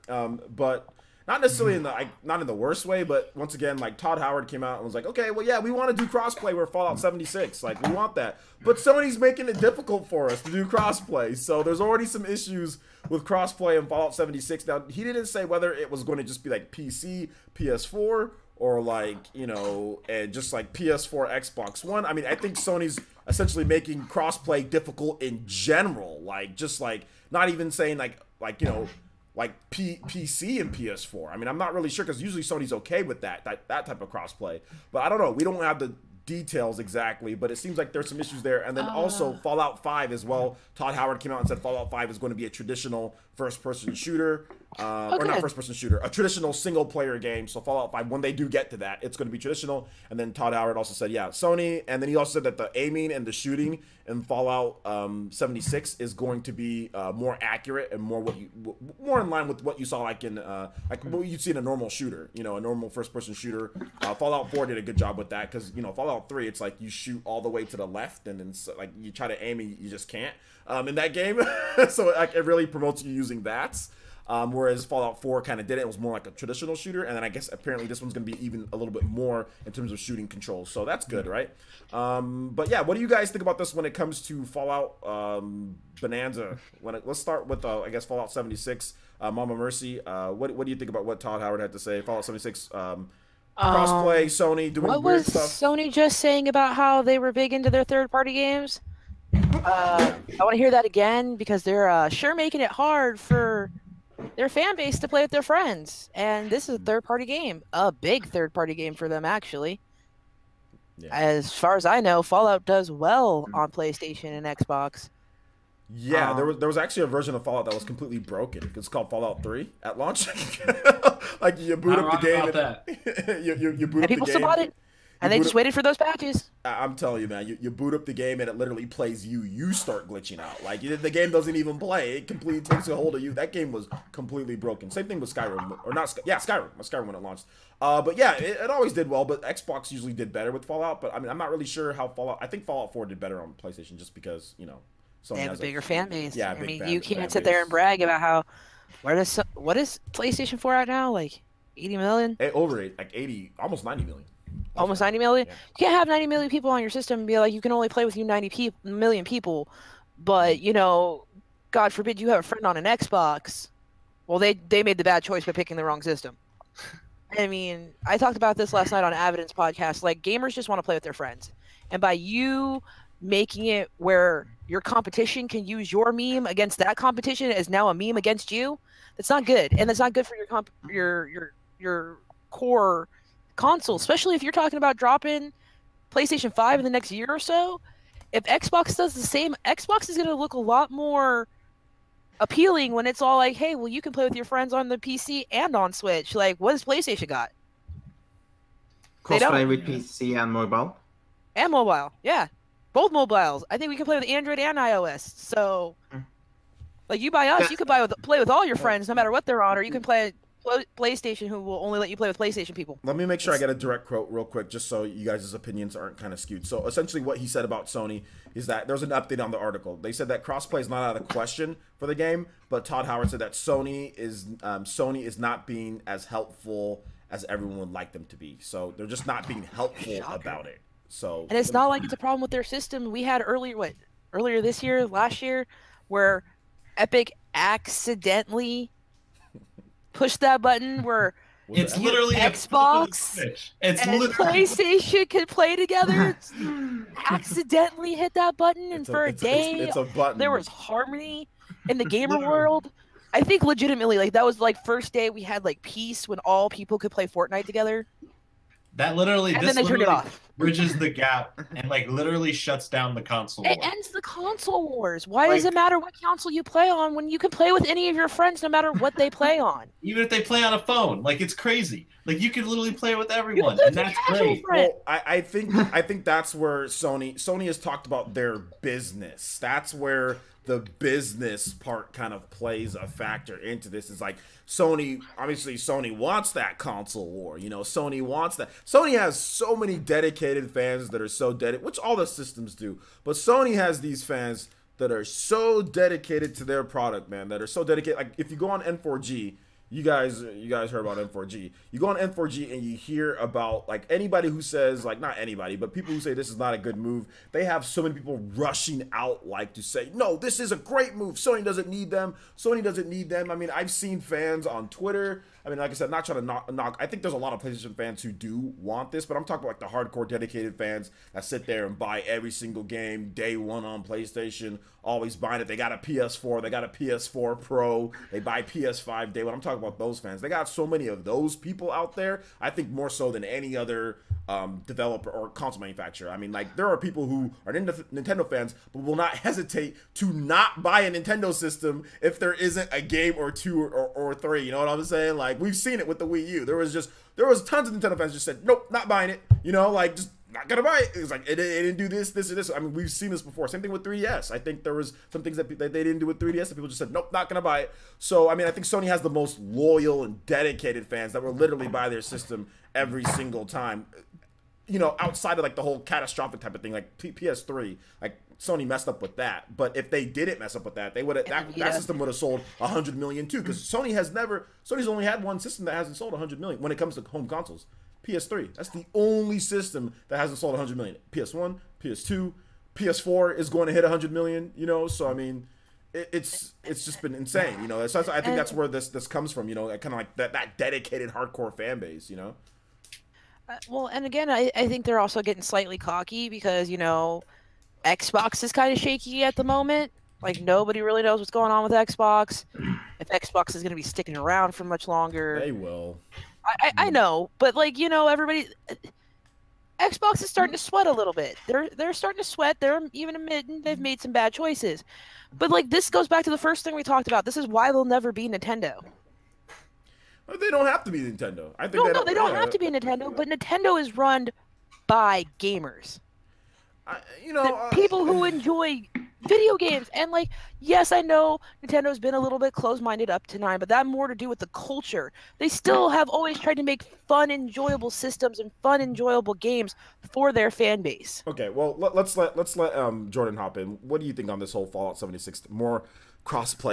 but not necessarily not in the worst way. But once again, like Todd Howard came out and was like, okay, well, yeah, we want to do crossplay with Fallout 76. Like, we want that. But Sony's making it difficult for us to do crossplay. So there's already some issues with crossplay in Fallout 76. Now, he didn't say whether it was going to just be like PC, PS4, or like, you know, and just like PS4, Xbox One. I mean, I think Sony's essentially making crossplay difficult in general. Like, just like, not even saying like you know, like PC and PS4. I mean, I'm not really sure because usually Sony's okay with that type of crossplay. But I don't know. We don't have the details exactly, but it seems like there's some issues there. And then also Fallout 5 as well. Todd Howard came out and said Fallout 5 is going to be a traditional first-person shooter. Or not first-person shooter, a traditional single-player game. So Fallout 5, when they do get to that, it's going to be traditional. And then Todd Howard also said, yeah, Sony. And then he also said that the aiming and the shooting in Fallout 76 is going to be more accurate and more in line with what you saw like in like what you'd see in a normal shooter, you know, a normal first-person shooter. Fallout 4 did a good job with that because, you know, Fallout 3, it's like you shoot all the way to the left and then like you try to aim and you just can't in that game. So like, it really promotes you using that. Whereas Fallout 4 kind of did it. It was more like a traditional shooter. And then I guess apparently this one's going to be even a little bit more in terms of shooting controls. So that's good, right? But yeah, what do you guys think about this when it comes to Fallout Bonanza? Let's start with, I guess, Fallout 76. Mama Mercy, what do you think about what Todd Howard had to say? Fallout 76, crossplay, Sony doing what weird was stuff. Sony just saying about how they were big into their third-party games? I want to hear that again because they're sure making it hard for their fan base to play with their friends, and this is a third-party game, a big third-party game for them actually. Yeah. As far as I know, Fallout does well on PlayStation and Xbox. Yeah, there was actually a version of Fallout that was completely broken. It's called Fallout 3 at launch. Like you boot up the game, you boot up the game. People still bought it, and they just waited for those patches. I'm telling you, man, you boot up the game and it literally plays you. You start glitching out. Like the game doesn't even play. It completely takes a hold of you. That game was completely broken. Same thing with Skyrim, or not? Yeah, Skyrim when it launched. But yeah, it always did well. But Xbox usually did better with Fallout. But I mean, I'm not really sure how Fallout. I think Fallout 4 did better on PlayStation just because, you know, Sony they have a bigger fan base. Yeah, I mean, you can't sit there and brag about how. What is PlayStation 4 out now? Like 80 million? Over like 80, almost 90 million. Almost 90 million? Yeah. You can't have 90 million people on your system and be like, you can only play with you 90 million people. But, you know, God forbid you have a friend on an Xbox. Well, they made the bad choice by picking the wrong system. I mean, I talked about this last night on Evidence podcast. Like, gamers just want to play with their friends. And by you making it where your competition can use your meme against that competition as now a meme against you, that's not good. And that's not good for your core console, especially if you're talking about dropping PlayStation 5 in the next year or so. If Xbox does the same, Xbox is going to look a lot more appealing when it's all like, hey, well, you can play with your friends on the PC and on Switch. Like, what has PlayStation got? Crossplay with PC and mobile? And mobile, yeah. Both mobiles. I think we can play with Android and iOS. So, Like you buy us, you can play with all your friends, no matter what they're on, or you can play PlayStation, who will only let you play with PlayStation people. Let me make sure I get a direct quote real quick, just so you guys' opinions aren't kind of skewed. So essentially what he said about Sony is that there's an update on the article. They said that crossplay is not out of the question for the game, but Todd Howard said that Sony is not being as helpful as everyone would like them to be. So they're just not being helpful about it. So and it's not like it's a problem with their system. We had earlier this year, last year, where Epic accidentally pushed that button where it's literally Xbox and PlayStation could play together. Accidentally hit that button, and for a day, it's a button. There was harmony in the gamer world. I think legitimately, like that was like first day we had like peace when all people could play Fortnite together. That literally, and then they turned it off. Bridges the gap and like literally shuts down the console war. It ends the console wars. Why does it matter what console you play on when you can play with any of your friends no matter what they play on? Even if they play on a phone, like it's crazy. Like you can literally play with everyone, and that's great. Well, I think that's where Sony has talked about their business. That's where the business part kind of plays a factor into this. It's like Sony wants that console war. You know, Sony wants that. Sony has so many dedicated fans that are so dedicated, which all the systems do. But Sony has these fans that are so dedicated to their product, man, that are so dedicated. Like if you go on N4G, you guys heard about N4G. You go on N4G and you hear about like anybody who says, like not anybody, but people who say this is not a good move. They have so many people rushing out like to say, no, this is a great move. Sony doesn't need them. Sony doesn't need them. I mean, I've seen fans on Twitter. I mean, like I said, not trying to knock. I think there's a lot of PlayStation fans who do want this, but I'm talking about like the hardcore dedicated fans that sit there and buy every single game day one on PlayStation, always buying it. They got a PS4, they got a PS4 Pro, they buy PS5 day one. I'm talking about those fans. They got so many of those people out there, I think more so than any other developer or console manufacturer. I mean, like there are people who are Nintendo fans but will not hesitate to not buy a Nintendo system if there isn't a game or two or three. You know what I'm saying? Like we've seen it with the Wii U. There was tons of Nintendo fans just said, nope, not buying it. You know, like just not gonna buy it. It was like it didn't do this, or this. I mean, we've seen this before. Same thing with 3DS. I think there was some things that they didn't do with 3DS that people just said, nope, not gonna buy it. So I mean, I think Sony has the most loyal and dedicated fans that will literally buy their system every single time. You know, outside of like the whole catastrophic type of thing, like PS3, like Sony messed up with that. But if they didn't mess up with that, they would have that system would have sold 100 million too. Because Sony's only had one system that hasn't sold 100 million when it comes to home consoles. PS3. That's the only system that hasn't sold 100 million. PS1, PS2, PS4 is going to hit 100 million. You know, so I mean, it's just been insane. You know, so I think that's where this comes from. You know, kind of like that dedicated hardcore fan base. You know. Well, and again, I think they're also getting slightly cocky because, you know, Xbox is kind of shaky at the moment. Like, nobody really knows what's going on with Xbox. If Xbox is going to be sticking around for much longer. They will. I know, but, like, you know, everybody... Xbox is starting to sweat a little bit. They're starting to sweat. They're even admitting they've made some bad choices. But, like, this goes back to the first thing we talked about. This is why they'll never be Nintendo. They don't have to be Nintendo. I think they don't have to be Nintendo, but Nintendo is run by gamers. People who enjoy video games. And, like, yes, I know Nintendo's been a little bit closed-minded up to now, but that more to do with the culture. They still have always tried to make fun, enjoyable systems and fun, enjoyable games for their fan base. Okay, well, let's let Jordan hop in. What do you think on this whole Fallout 76? More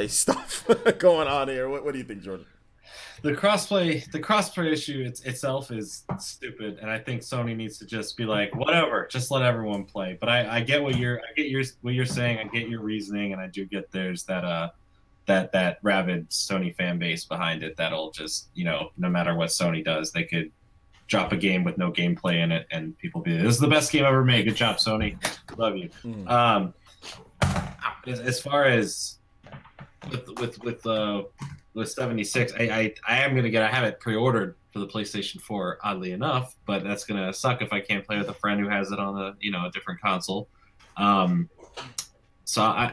stuff going on here. What do you think, Jordan? The crossplay issue itself is stupid, and I think Sony needs to just be like, whatever, just let everyone play. But I get what you're saying. I get your reasoning, and I do get there's that rabid Sony fan base behind it that'll just, you know, no matter what Sony does, they could drop a game with no gameplay in it, and people be, this is the best game ever made. Good job, Sony. Love you. As far as with 76, I am gonna I have it pre-ordered for the PlayStation 4, oddly enough, but that's gonna suck if I can't play with a friend who has it on a different console. So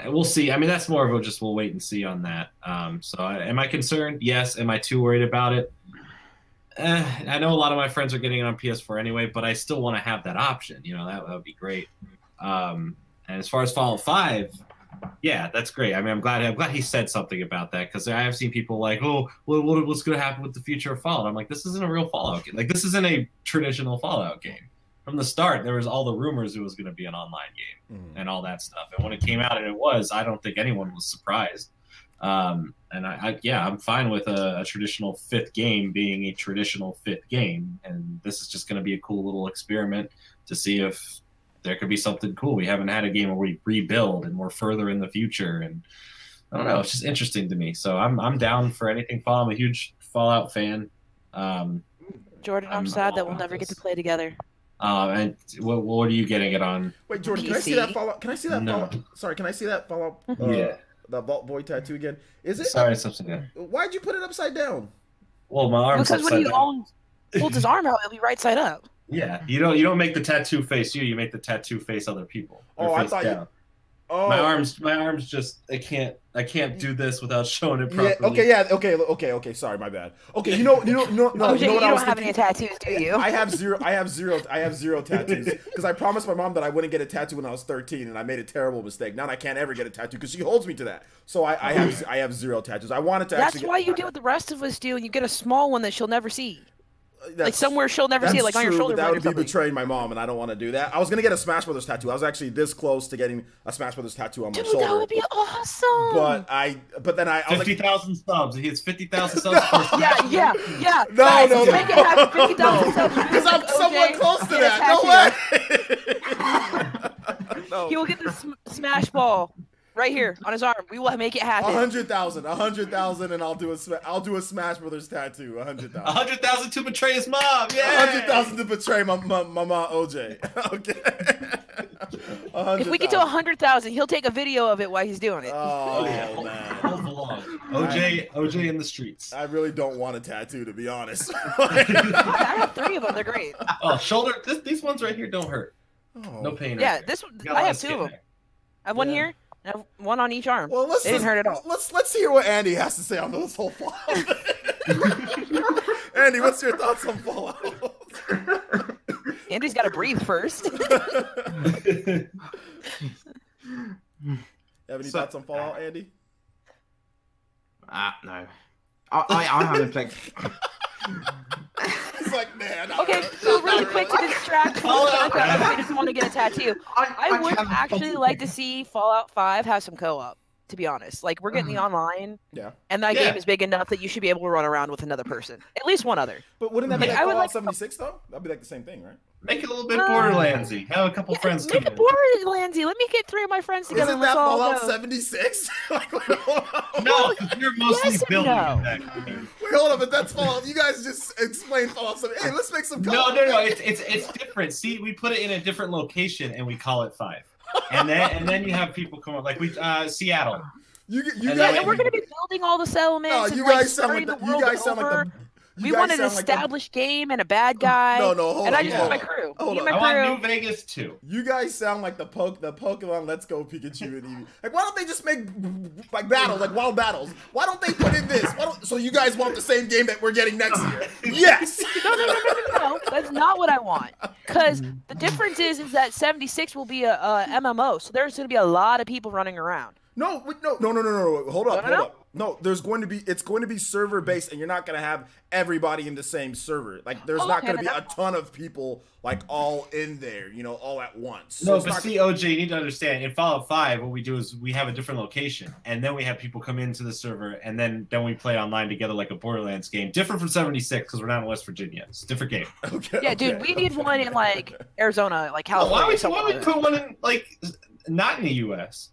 we'll see. I mean, that's more of a just we'll wait and see on that. Am I concerned? Yes. Am I too worried about it? I know a lot of my friends are getting it on PS4 anyway, but I still want to have that option. You know, that would be great. And as far as Fallout 5, Yeah, that's great. I mean, I'm glad he said something about that, because I have seen people like, oh, well, what's going to happen with the future of Fallout? I'm like, this isn't a real Fallout game. Like, this isn't a traditional Fallout game. From the start, there was all the rumors it was going to be an online game and all that stuff. And when it came out and it was, I don't think anyone was surprised. And I'm fine with a traditional 5th game being a traditional 5th game. And this is just going to be a cool little experiment to see if there could be something cool. We haven't had a game where we rebuild and we're further in the future. And I don't know, it's just interesting to me. So I'm down for anything Fallout. I'm a huge Fallout fan. Jordan, I'm sad that we'll never get to play together. And what are you getting it on? Wait, Jordan, PC? can I see that Fallout? Can I see that No. Fallout? Sorry, can I see that Fallout? Yeah. The Vault Boy tattoo again. Is it? Sorry, it's upside down. Why'd you put it upside down? Well, my arm's Because when upside he down. holds his arm out, it'll be right side up. Yeah, you don't make the tattoo face you make the tattoo face other people. Oh, I thought down. you. Oh, My arms just I can't do this without showing it properly. Okay. Sorry, my bad. Okay, no. Oh, you what I was don't have thinking? any tattoos, do you? I have zero tattoos because I promised my mom that I wouldn't get a tattoo when I was 13, and I made a terrible mistake. Now I can't ever get a tattoo because she holds me to that. So I have 0 tattoos. I wanted to. That's actually why you do what the rest of us do, and you get a small one that she'll never see. Like That's- somewhere she'll never see it, like on your true, shoulder but that blade or would be something. betraying my mom, and I don't want to do that. I was gonna get a Smash Brothers tattoo. I was actually this close to getting a Smash Brothers tattoo on my Dude, shoulder. that would be awesome. But then I was like, 50,000 subs. He has 50,000 subs. Yeah. No, Guys, no, make it happen. 50,000 subs. because I'm Like, somewhat OJ, close to get a that. tattoo. No way. No. He will get the smash ball right here on his arm. We will make it happen. 100,000, and I'll do a Smash Brothers tattoo. 100,000. 100,000 to betray his mom. Yeah. 100,000 to betray my mom OJ. Okay. If we get to 100,000, he'll take a video of it while he's doing it. Oh Yeah, man. all belong. OJ in the streets. I really don't want a tattoo, to be honest. I have 3 of them. They're great. Oh, shoulder. These ones right here don't hurt. Oh. No pain. Yeah, right this there. one. Got a I lot have of 2 skin of them. there. I have one Yeah. here. I have one on each arm. Well, They didn't hurt at all. Let's hear what Andy has to say on this whole Fallout. Andy, what's your thoughts on Fallout? Andy's got to breathe first. Have any thoughts on Fallout, Andy? No. I haven't played. He's like, man. Okay, so really quick to distract Fallout, I just want to get a tattoo. I would actually like to see Fallout 5 have some co-op, to be honest. Like, we're getting the online, Yeah. and that Yeah. game is big enough that you should be able to run around with another person. At least one other. But wouldn't that be Like, like I would Fallout like- 76 though? That'd be like the same thing, right? Make it a little bit Borderlandsy. Have a couple friends come Make it in. Borderlandsy. Let me get 3 of my friends together Isn't and that let's all Fallout go. 76? Like, wait, No, you're mostly yes and building no. it that game. hold on, but that's Fallout. You guys just explained Fallout 76. Hey, let's make some No, co-op. it's different. See, we put it in a different location and we call it 5. And then you have people come up like Seattle. You And Yeah, then- and we're going to be building all the settlements No, and you like, guys sound starting like the you world guys sound over. like the. We guys want an sound like the- established game and a bad guy. No, hold and on, I just hold want my on. crew. Hold Me on. and I my want crew. New Vegas too. You guys sound like the Pokemon Let's Go Pikachu and Eevee. Like, why don't they just make like battles, like wild battles? Why don't they put in this? So you guys want the same game that we're getting next year? Yes. No, that's not what I want. Because the difference is that 76 will be a MMO, so there's going to be a lot of people running around. No. Hold up. No. No, it's going to be server based, and you're not going to have everybody in the same server. Like, there's not Okay, going to be then a ton of people like all in there, all at once. So No, it's but not- see, OJ, you need to understand. In Fallout 5, what we do is we have a different location, and then we have people come into the server, and then we play online together like a Borderlands game. Different from 76 because we're not in West Virginia. It's a different game. Okay, Yeah, dude, we need one in like Arizona, like Oh, why California. would somewhere we like that. put one in like not in the U.S.?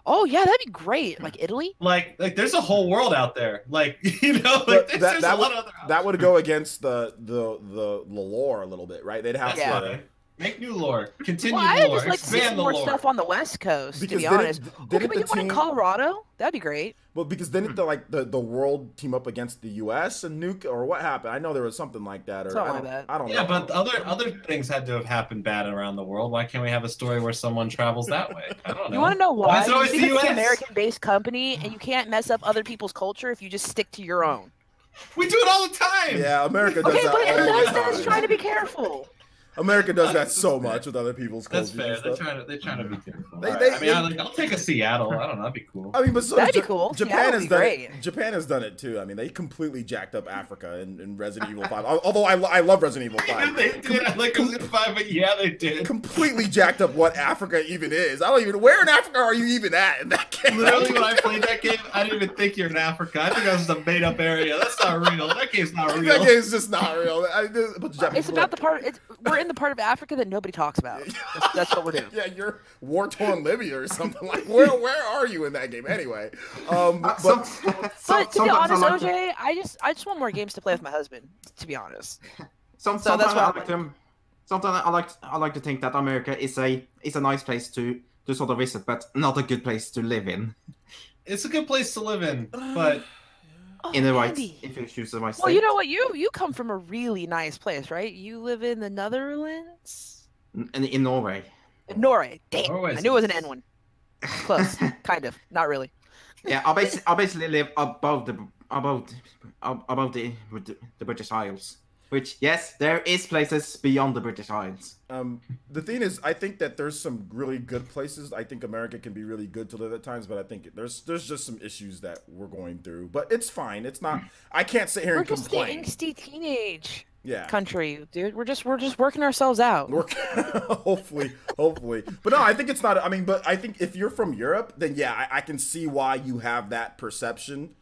Oh yeah, that'd be great. Like Italy. Like there's a whole world out there. Like But there's that a lot would of other that would go against the lore a little bit, right? They'd have Yeah. to. Make new lore. Continue Well, I'd lore. just like to see Expand some the more lore. stuff on the West Coast. Because to be didn't- honest, didn't can we the do one in team- Colorado? That'd be great. Well, because didn't the world team up against the U.S. and nuke, or what happened? I know there was something like that, or Something I like don't, that. I don't know. Yeah, but other things had to have happened bad around the world. Why can't we have a story where someone travels that way? I don't know. You want to know why? Why is it always Because the it's an US? American-based company, and you can't mess up other people's culture if you just stick to your own. We do it all the time. Yeah, America does Okay, that but all it the does that. It's time. trying to be careful. America does that so much with other people's That's cultures. fair. And stuff. They're trying to be careful. They- I'll take a Seattle. I don't know. That'd be cool. I mean, but so That'd be cool. Japan Seattle has would be done great. it. Japan has done it too. I mean, they completely jacked up Africa in Resident Evil 5. Although I love Resident Evil 5. They did. I like Resident 5, but yeah, they did. Completely jacked up what Africa even is. I don't even. Where in Africa are you even at in that game? Literally, when I played that game, I didn't even think you're in Africa. I think that was just a made-up area. That's not real. That game's not real. That game's just not real. It's about the part. We're in the part of Africa that nobody talks about. That's what we're doing. Yeah, you're war-torn Libya or something. Like, where are you in that game anyway? But to be honest, OJ, I just want more games to play with my husband. To be honest, sometimes I like to think that America is a nice place to sort of visit, but not a good place to live in. It's a good place to live in, but in the right, Andy. if you choose the right state. Well, you know what? You come from a really nice place, right? You live in the Netherlands. In Norway. Norway. Damn. Norway's I knew it was an N one. Close. Kind of. Not really. Yeah, I basically live above the British Isles. Which, yes, there is places beyond the British Isles. The thing is, I think that there's some really good places. I think America can be really good to live at times, but I think there's just some issues that we're going through. But it's fine. It's not. I can't sit here and complain. We're just the angsty teenage country, dude. We're just working ourselves out. hopefully. But no, I think it's not. I mean, but I think if you're from Europe, then yeah, I can see why you have that perception.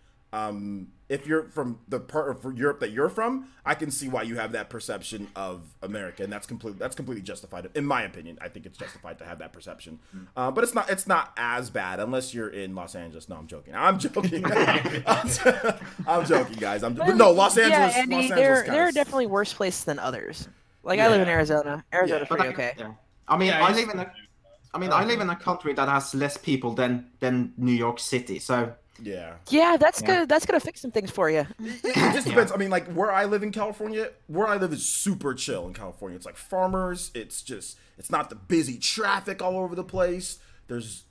If you're from the part of Europe that you're from, I can see why you have that perception of America, and that's completely justified. In my opinion, I think it's justified to have that perception. But it's not as bad unless you're in Los Angeles. No, I'm joking. I'm joking, guys. No, Los Angeles. Yeah, Andy, Los Angeles there are definitely worse places than others. Like I live in Arizona. Arizona's pretty okay. Yeah. I mean, I live in a country that has less people than New York City, so. Yeah, that's gonna fix some things for you. It just depends. I mean, like where I live in California, where I live is super chill in California. It's like farmers. It's not the busy traffic all over the place. There's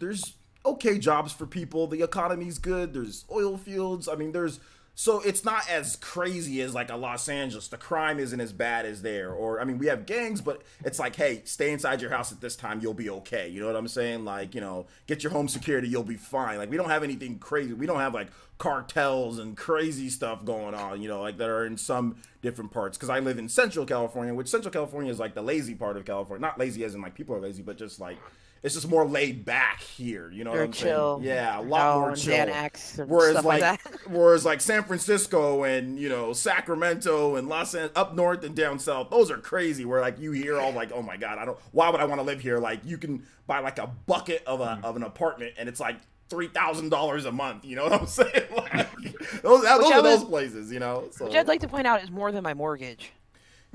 okay jobs for people. The economy's good. There's oil fields. I mean, so it's not as crazy as like a Los Angeles. The crime isn't as bad as there. Or, I mean, we have gangs, but it's like, hey, stay inside your house at this time. You'll be okay. You know what I'm saying? Like, get your home security. You'll be fine. Like, we don't have anything crazy. We don't have like cartels and crazy stuff going on, like that are in some different parts. Because I live in Central California, which Central California is like the lazy part of California. Not lazy as in like people are lazy, but just like, it's just more laid back here, you know what I'm chill. saying? Yeah, a lot more chill. Xanax whereas like San Francisco and Sacramento and Los Angeles, up north and down south, those are crazy. Where like you hear all like, oh my god, why would I want to live here? Like you can buy like a bucket of an apartment and it's like $3,000 a month. You know what I'm saying? Like, those are those places, So, which I'd like to point out is more than my mortgage.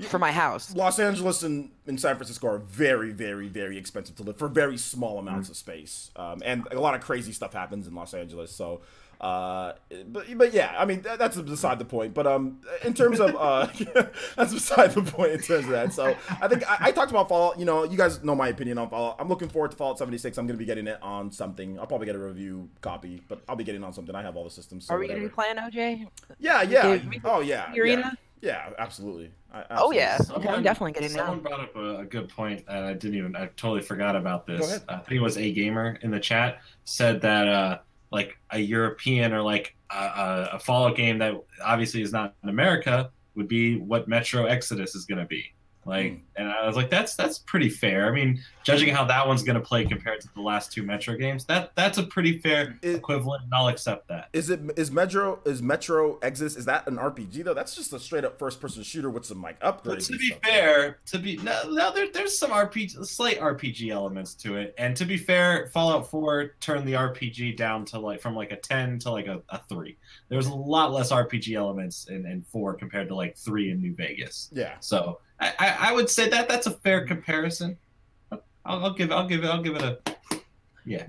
For my house. Los Angeles and San Francisco are very, very, very expensive to live for very small amounts of space. And a lot of crazy stuff happens in Los Angeles. So, but yeah, I mean, that's beside the point. But in terms of, that's beside the point in terms of that. So I think I talked about Fallout. You guys know my opinion on Fallout. I'm looking forward to Fallout 76. I'm going to be getting it on something. I'll probably get a review copy, but I'll be getting it on something. I have all the systems. So are we going to be playing, OJ? Yeah. Oh, yeah. Arena? Yeah, absolutely. Oh yeah, okay, I'm definitely getting Someone down. brought up a good point, and I totally forgot about this. Go ahead. I think it was A Gamer in the chat said that like a European or like a Fallout game that obviously is not in America would be what Metro Exodus is going to be. Like, and I was like, that's pretty fair. I mean, judging how that one's going to play compared to the last two Metro games, that's a pretty fair equivalent, and I'll accept that. Is Metro Exodus, is that an RPG though? That's just a straight up first person shooter with some like upgrades. But to be fair, there's some slight RPG elements to it, and to be fair, Fallout 4 turned the RPG down to like from like a 10 to like a 3. There's a lot less RPG elements in 4 compared to like 3 in New Vegas. Yeah. So I would say that's a fair comparison. I'll give it a yeah.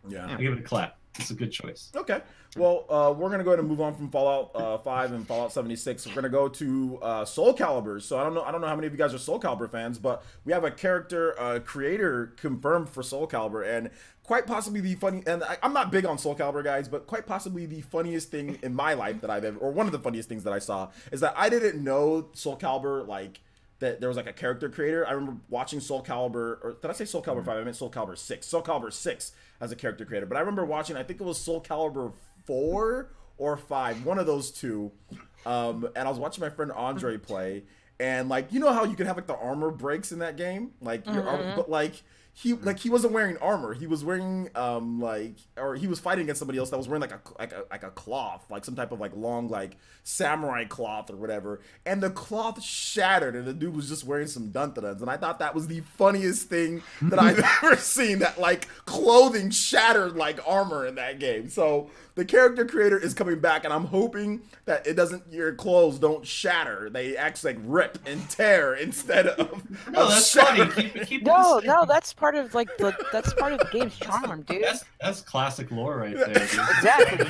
I'll give it a clap. It's a good choice. Okay. Well, we're gonna go ahead and move on from Fallout 5 and Fallout 76. We're gonna go to Soul Calibur. So I don't know how many of you guys are Soul Calibur fans, but we have a character creator confirmed for Soul Calibur, and quite possibly the funny. And I'm not big on Soul Calibur, guys, but quite possibly the funniest thing in my life that I've ever, or one of the funniest things that I saw, is that I didn't know Soul Calibur like that there was like a character creator. I remember watching Soul Calibur, or did I say Soul Calibur 5? I meant Soul Calibur 6. Soul Calibur 6 as a character creator. But I remember watching, I think it was Soul Calibur 4 or 5, one of those two. And I was watching my friend Andre play, and like, you know how you can have like the armor breaks in that game, like your armor, but like he wasn't wearing armor. He was wearing or he was fighting against somebody else that was wearing like a cloth, like some type of like long like samurai cloth or whatever. And the cloth shattered, and the dude was just wearing some dun-dun-duns. And I thought that was the funniest thing that I've ever seen. That like clothing shattered like armor in that game. So the character creator is coming back, and I'm hoping that your clothes don't shatter. They actually like rip and tear instead of. No, that's funny. Keep no, that's part of like that's part of the game's charm, dude. That's classic lore right there, dude. Exactly.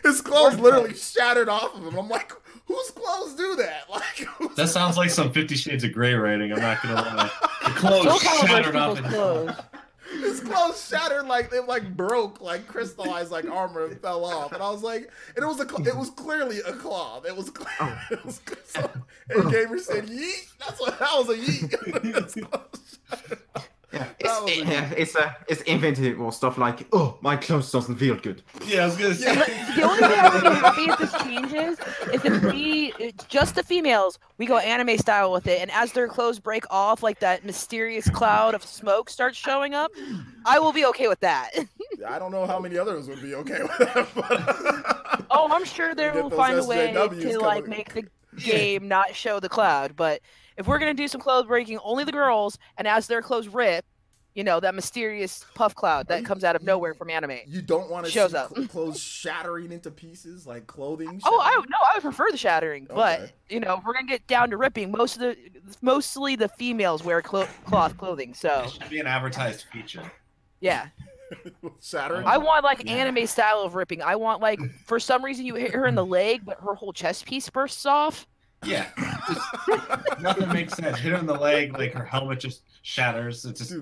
His clothes literally shattered off of him. I'm like, whose clothes do that? Like, that sounds like some 50 Shades of Grey writing. I'm not gonna lie. The clothes shattered off his clothes. His clothes shattered, like they like broke, like crystallized, like armor, and fell off. And I was like, and it was clearly a cloth. It was clear. It was so, and gamer said, "Yeet." That was a yeet. It's inevitable stuff like, oh, my clothes doesn't feel good. Yeah, I was gonna say. The only way I would be happy if this changes is if we, just the females, we go anime style with it, and as their clothes break off, like that mysterious cloud of smoke starts showing up, I will be okay with that. I don't know how many others would be okay with that. But oh, I'm sure they will find a way to like make the game not show the cloud, but if we're gonna do some clothes breaking, only the girls, and as their clothes rip, you know, that mysterious puff cloud that comes out of nowhere from anime. You don't want to shows up. Clothes shattering into pieces, like clothing. Oh, I would prefer the shattering, but you know, if we're gonna get down to ripping, mostly the females wear cloth clothing. So it should be an advertised feature. Yeah. Shattering. I want like anime style of ripping. I want like, for some reason you hit her in the leg, but her whole chest piece bursts off. Yeah, nothing makes sense. Hit her in the leg, like her helmet just shatters. It's just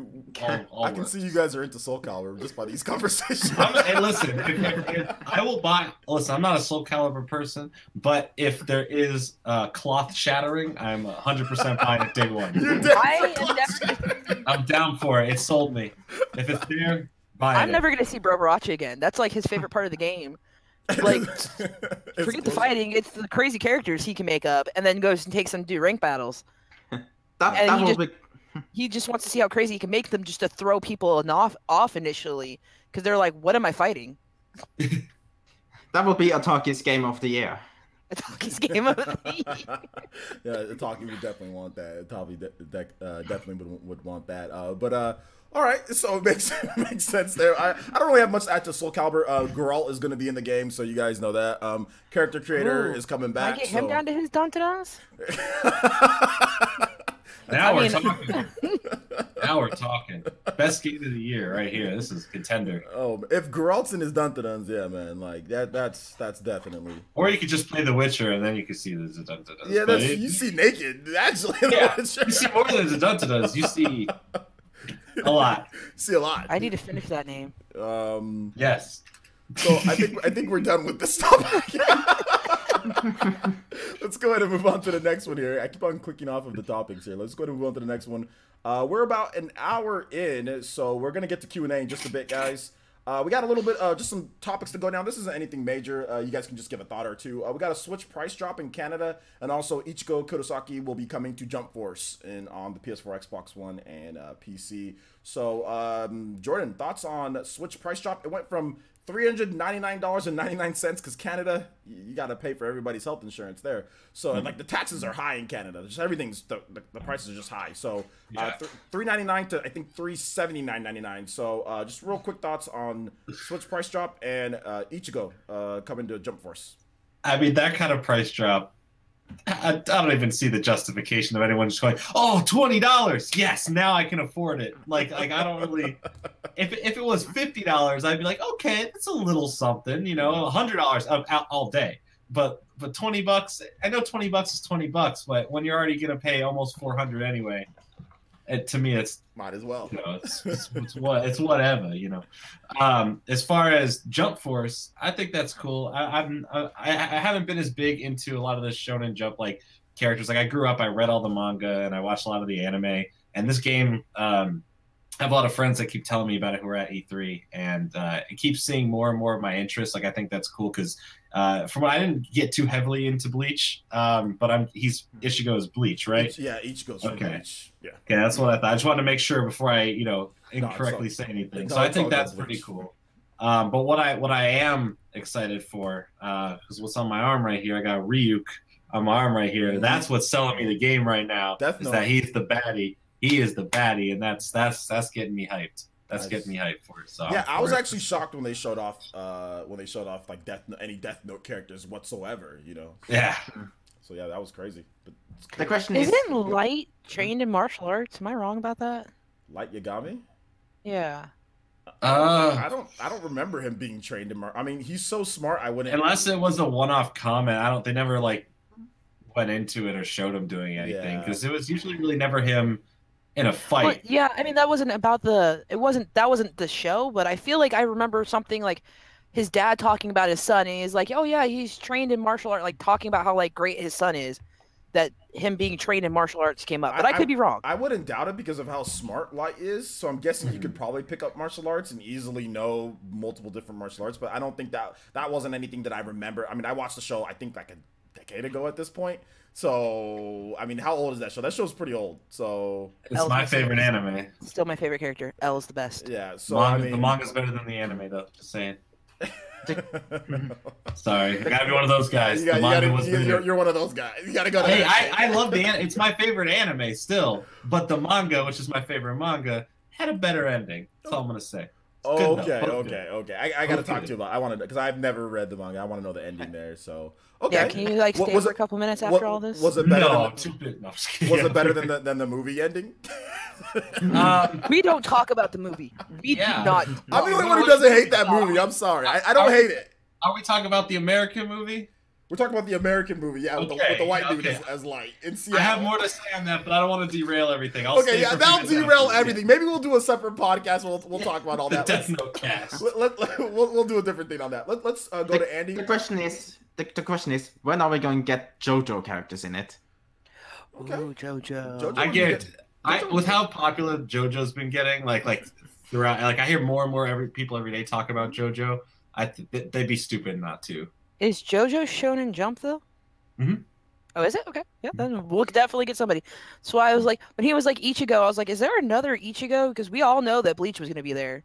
all I can see you guys are into Soul Calibur just by these conversations. Hey, listen, if I will buy. Listen, I'm not a Soul Calibur person, but if there is cloth shattering, I'm 100% buying it day one. I'm down for it. It sold me. If it's there, buy it. I'm never gonna see Bobarachi again. That's like his favorite part of the game. Like, forget the fighting, it's the crazy characters he can make up, and then goes and takes them to do rank battles. He just wants to see how crazy he can make them, just to throw people off initially, because they're like, what am I fighting? That would be Ataki's game of the year. Ataki's game of the year. Yeah, Ataki would definitely want that. Ataki definitely would want that. All right, so it makes sense there. I don't really have much to add to Soul Calibur. Geralt is going to be in the game, so you guys know that. Character creator is coming back. Can I get him down to his Dantanas? Now we're talking. Best game of the year right here. This is contender. Oh, if Geralt's in his Dantanas, yeah, man, like that's definitely. Or you could just play The Witcher, and then you could see the Dantanas. Yeah, you see naked, actually. Yeah, you see more than the Dantanas. You see a lot. See a lot. I need to finish that name. Yes. So I think we're done with this topic. Let's go ahead and move on to the next one here. I keep on clicking off of the topics here. Let's go ahead and move on to the next one. We're about an hour in, so we're gonna get to Q&A in just a bit, guys. We got a little bit, just some topics to go down. This isn't anything major. You guys can just give a thought or two. We got a Switch price drop in Canada, and also Ichigo Kurosaki will be coming to Jump Force on the PS4, Xbox One, and PC. So, Jordan, thoughts on Switch price drop? It went from $399.99 because Canada, you got to pay for everybody's health insurance there. So and like the taxes are high in Canada. Just everything's the prices are just high. So $399 to I think $379.99. So just real quick thoughts on Switch price drop and Ichigo coming to Jump Force. I mean, that kind of price drop, I don't even see the justification of anyone just going, oh, $20. Yes, now I can afford it. Like I don't really. If it was $50, I'd be like, okay, it's a little something, you know, $100 all day. But $20, I know $20 is $20, but when you're already gonna pay almost $400 anyway, to me it's might as well. You know, it's whatever, you know. As far as Jump Force, I think that's cool. I haven't been as big into a lot of this Shonen Jump, like characters. Like I grew up, I read all the manga and I watched a lot of the anime. And this game, I have a lot of friends that keep telling me about it who are at E3, and it keeps seeing more and more of my interest. Like I think that's cool because from what I didn't get too heavily into Bleach, but Ichigo is Bleach, right? Ichigo's from Bleach. Yeah. Okay, that's what I thought. I just wanted to make sure before I, incorrectly say anything. So I think that's pretty cool. But what I am excited for, because what's on my arm right here, I got Ryuk on my arm right here. That's what's selling me the game right now. Is that he's the baddie. He is the baddie, and that's getting me hyped. That's getting me hyped for it. So yeah, I was actually shocked when they showed off like any Death Note characters whatsoever. Yeah. So yeah, that was crazy. But the question is, isn't Light trained in martial arts? Am I wrong about that? Light Yagami? Yeah. I don't remember him being trained in I mean, he's so smart. I wouldn't. Unless it was a one-off comment. They never like went into it or showed him doing anything because it was usually really never him in a fight. Well, yeah, I mean that wasn't the show, but I feel like I remember something like his dad talking about his son, and he's like, oh yeah, he's trained in martial art, like talking about how like great his son is. That him being trained in martial arts came up, but I could be wrong. I wouldn't doubt it because of how smart Light is. So I'm guessing he could probably pick up martial arts and easily know multiple different martial arts. But I don't think that wasn't anything that I remember. I mean, I watched the show I think like a decade ago at this point. So I mean, how old is that show? That show's pretty old. So it's my favorite anime. Still my favorite character. L is the best. Yeah. So the manga's better than the anime, though. Just saying. Sorry, I gotta be one of those guys. You're one of those guys. You gotta go. Hey, I love the anime. It's my favorite anime still, but the manga, which is my favorite manga, had a better ending. That's all I'm gonna say. Okay. I gotta talk to you about. I want to because I've never read the manga. I want to know the ending there. So okay. Yeah, can you like stay for a couple minutes after all this? Was it better? Was it better than the movie ending? We don't talk about the movie. We do not. I'm the only one who doesn't hate that movie. I'm sorry. I don't hate it. Are we talking about the American movie? We're talking about the American movie, yeah, with the white dude as Light in Seattle. I have more to say on that, but I don't want to derail everything. That'll derail everything. Maybe we'll do a separate podcast. We'll talk about all that. Death Note cast. We'll do a different thing on that. Let's go to Andy. The question is, when are we going to get JoJo characters in it? Okay. Ooh, JoJo. With how popular JoJo's been getting, like throughout, like I hear more and more people every day talk about JoJo. They'd be stupid not to. Is JoJo Shonen Jump though? Mm-hmm. Oh, is it? Okay. Yeah, then we'll definitely get somebody. So I was like, when he was like Ichigo, I was like, is there another Ichigo? Because we all know that Bleach was going to be there.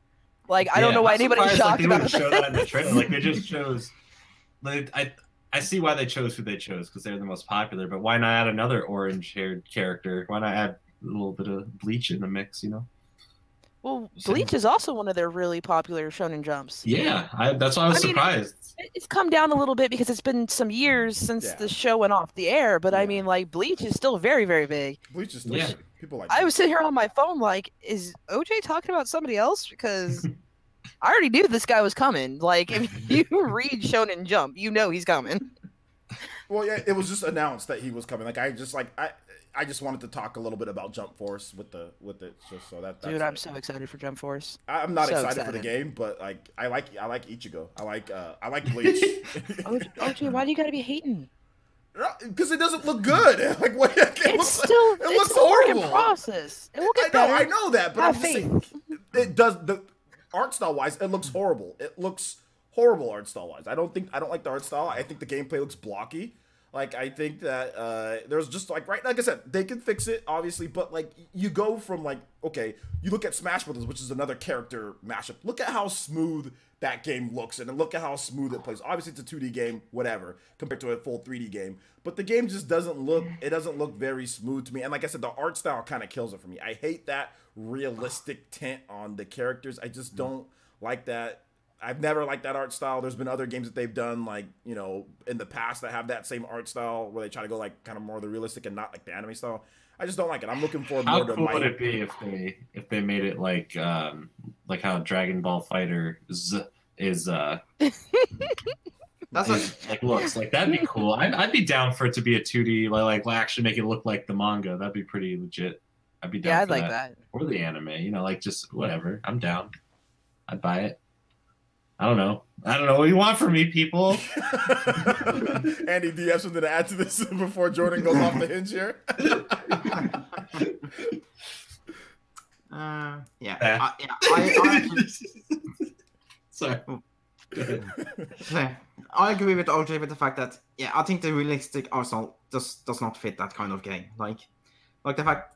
Like, I don't know why anybody's shocked about that. Show that in the trailer. Like, they just chose. Like, I see why they chose who they chose because they're the most popular. But why not add another orange-haired character? Why not add a little bit of Bleach in the mix? Well, Bleach is also one of their really popular Shonen Jumps. Yeah, that's why I was surprised. It's come down a little bit because it's been some years since the show went off the air, but I mean, like, Bleach is still very, very big. Bleach is still big. People like I was sitting here on my phone like, is OJ talking about somebody else? Because I already knew this guy was coming. Like, if you read Shonen Jump, you know he's coming. Well, yeah, it was just announced that he was coming. Like, I just wanted to talk a little bit about Jump Force with it, just so that's dude. I'm so excited for Jump Force. I'm not excited for the game, but like I like Ichigo. I like Bleach. OJ, why do you gotta be hating? Because it doesn't look good. Like what? It looks A horrible. work in process. It will get better. I know that, but Have I'm just saying, it does the art style wise. It looks horrible. It looks horrible art style wise. I don't like the art style. I think the gameplay looks blocky. Like, I think that there's just, like I said, they can fix it, obviously, but, like, you go from, like, okay, you look at Smash Brothers, which is another character mashup. Look at how smooth that game looks, and look at how smooth it plays. Obviously, it's a 2D game, whatever, compared to a full 3D game, but the game just doesn't look very smooth to me, and like I said, the art style kind of kills it for me. I hate that realistic tint on the characters. I just don't like that. I've never liked that art style. There's been other games that they've done, like, in the past that have that same art style where they try to go, like, kind of more the realistic and not, like, the anime style. I just don't like it. I'm looking forward more to How cool would it be if they made it like how Dragon Ball Fighter is that's like looks like that'd be cool. I'd be down for it to be a 2D like actually make it look like the manga. That'd be pretty legit. I'd be down. Yeah, for I'd like that. Or the anime, like just whatever. I'm down. I'd buy it. I don't know. I don't know what you want from me, people. Andy, do you have something to add to this before Jordan goes off the hinge here? Yeah. I actually, Sorry. I agree with OJ with the fact that I think the realistic Arsenal does not fit that kind of game. Like the fact,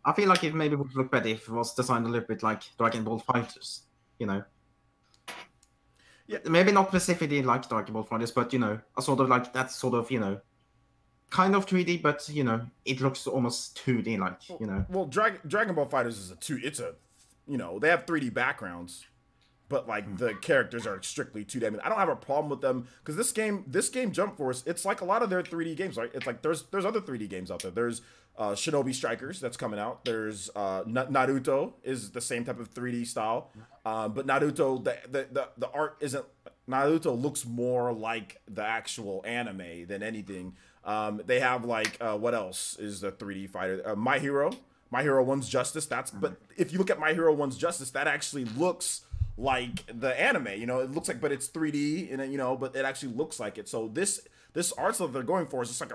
I feel like it maybe would look better if it was designed a little bit like Dragon Ball Fighters, you know. Yeah, maybe not specifically like Dragon Ball Fighters, but you know, a sort of like that sort of, you know, kind of 3D, but you know, it looks almost 2D, like, you know. Well, Dragon Ball Fighters is you know, they have 3D backgrounds, but like the characters are strictly 2D. I mean, I don't have a problem with them because this game Jump Force, it's like a lot of their 3D games, right? It's like there's other 3D games out there. There's Shinobi Strikers that's coming out. There's Naruto is the same type of 3D style, but Naruto the art isn't. Naruto looks more like the actual anime than anything. They have like what else is the 3D fighter? My Hero 1's Justice. But if you look at My Hero 1's Justice, that actually looks like the anime. You know, it looks like, but it's 3D, and you know, but it actually looks like it. So this art style that they're going for is just like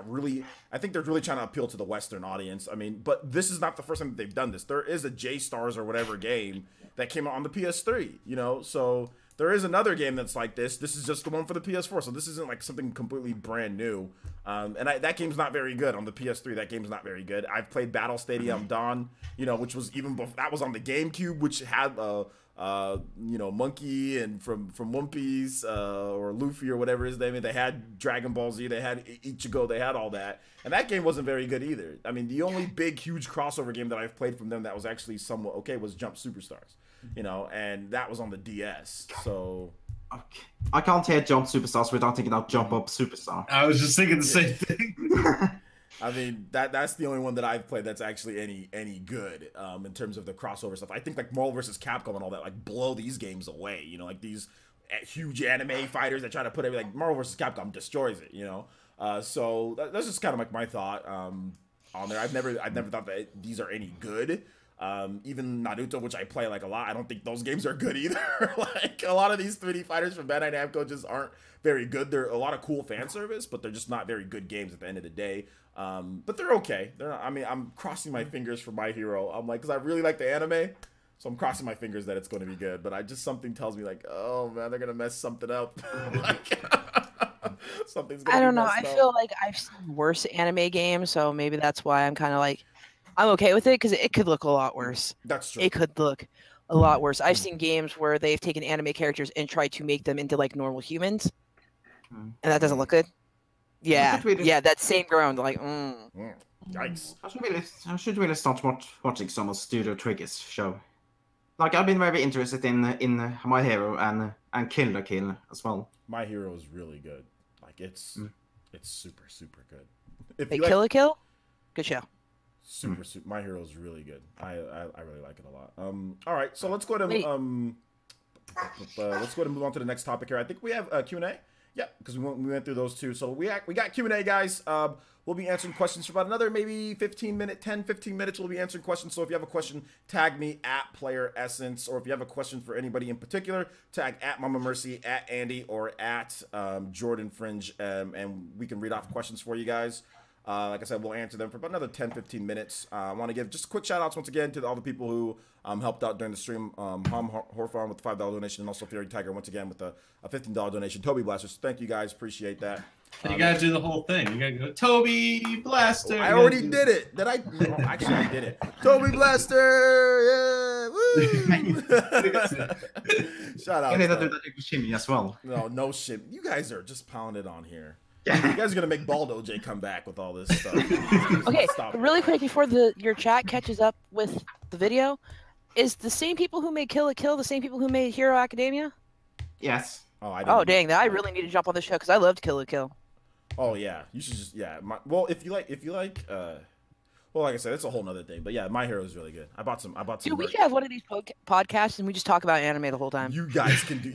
I think they're really trying to appeal to the Western audience. I mean, but this is not the first time that they've done this. There is a J-Stars or whatever game that came out on the PS3, you know, so there is another game that's like this. This is just the one for the PS4, so this isn't like something completely brand new. That game's not very good on the PS3. That game's not very good. I've played Battle Stadium Dawn, you know, which was even before, that was on the GameCube, which had you know, Monkey and from One Piece or Luffy or whatever his name is. They had Dragon Ball Z, they had Ichigo, they had all that, and that game wasn't very good either. I mean, the only big huge crossover game that I've played from them that was actually somewhat okay was Jump Superstars, you know, and that was on the DS. So okay. I can't hear Jump Superstars without thinking about Jump Up Superstar. I was just thinking the same thing. I mean, that's the only one that I've played that's actually any good in terms of the crossover stuff. I think like Marvel vs. Capcom and all that like blow these games away. You know, like these huge anime fighters that try to put everything, like Marvel vs. Capcom destroys it. You know, so that's just kind of like my thought on there. I've never thought that these are any good. Even Naruto, which I play like a lot, I don't think those games are good either. Like a lot of these 3D fighters from Bandai Namco just aren't very good. They're a lot of cool fan service, but they're just not very good games at the end of the day. But they're okay. They're not, I mean, I'm crossing my fingers for My Hero. I'm like, because I really like the anime, so I'm crossing my fingers that it's going to be good. But something tells me like, oh man, they're gonna mess something up. Like, something's gonna I don't know. messed I up. feel like I've seen worse anime games, so maybe that's why I'm kind of like, I'm okay with it because it could look a lot worse. That's true. It could look a lot worse. I've seen games where they've taken anime characters and tried to make them into like normal humans, and that doesn't look good. Yeah, yeah, that same ground. Like, Yikes. I should really start watching some of Studio Trigger's show. Like, I've been very interested in My Hero and Kill la Kill as well. My Hero is really good. Like it's super good. If Hey, you like, Kill la Kill, good show. super. My Hero is really good. I really like it a lot. All right, so let's go ahead and move on to the next topic here. I think we have Q&A. Yeah, because we went through those two. So we got Q&A, guys. We'll be answering questions for about another maybe 15 minutes. We'll be answering questions. So if you have a question, tag me at Player Essence, or if you have a question for anybody in particular, tag at Mama Mercy, at Andy, or at Jordan Fringe, and we can read off questions for you guys. Like I said, we'll answer them for about another 10-15 minutes. I want to give just quick shout outs once again to all the people who helped out during the stream. Ham Horfarm with the $5 donation, and also Fury Tiger once again with a $15 donation. Toby Blasters, thank you guys, appreciate that. You gotta do the whole thing. You gotta go, Toby Blaster. I already did it. Did I? No, actually, I did it. Toby Blaster, yeah, woo! Shout out. I need to do that shimmy as well. No shit. You guys are just pounding on here. You guys are gonna make Baldo J come back with all this stuff. Okay, Stop really quick before your chat catches up with the video, is the same people who made Kill la Kill the same people who made Hero Academia? Yes. Oh, Dang! I really need to jump on the show because I loved Kill la Kill. Oh yeah, you should just well if you like well, like I said, it's a whole nother thing. But yeah, My Hero is really good. I bought some. Dude, we should have one of these podcasts and we just talk about anime the whole time. You guys can do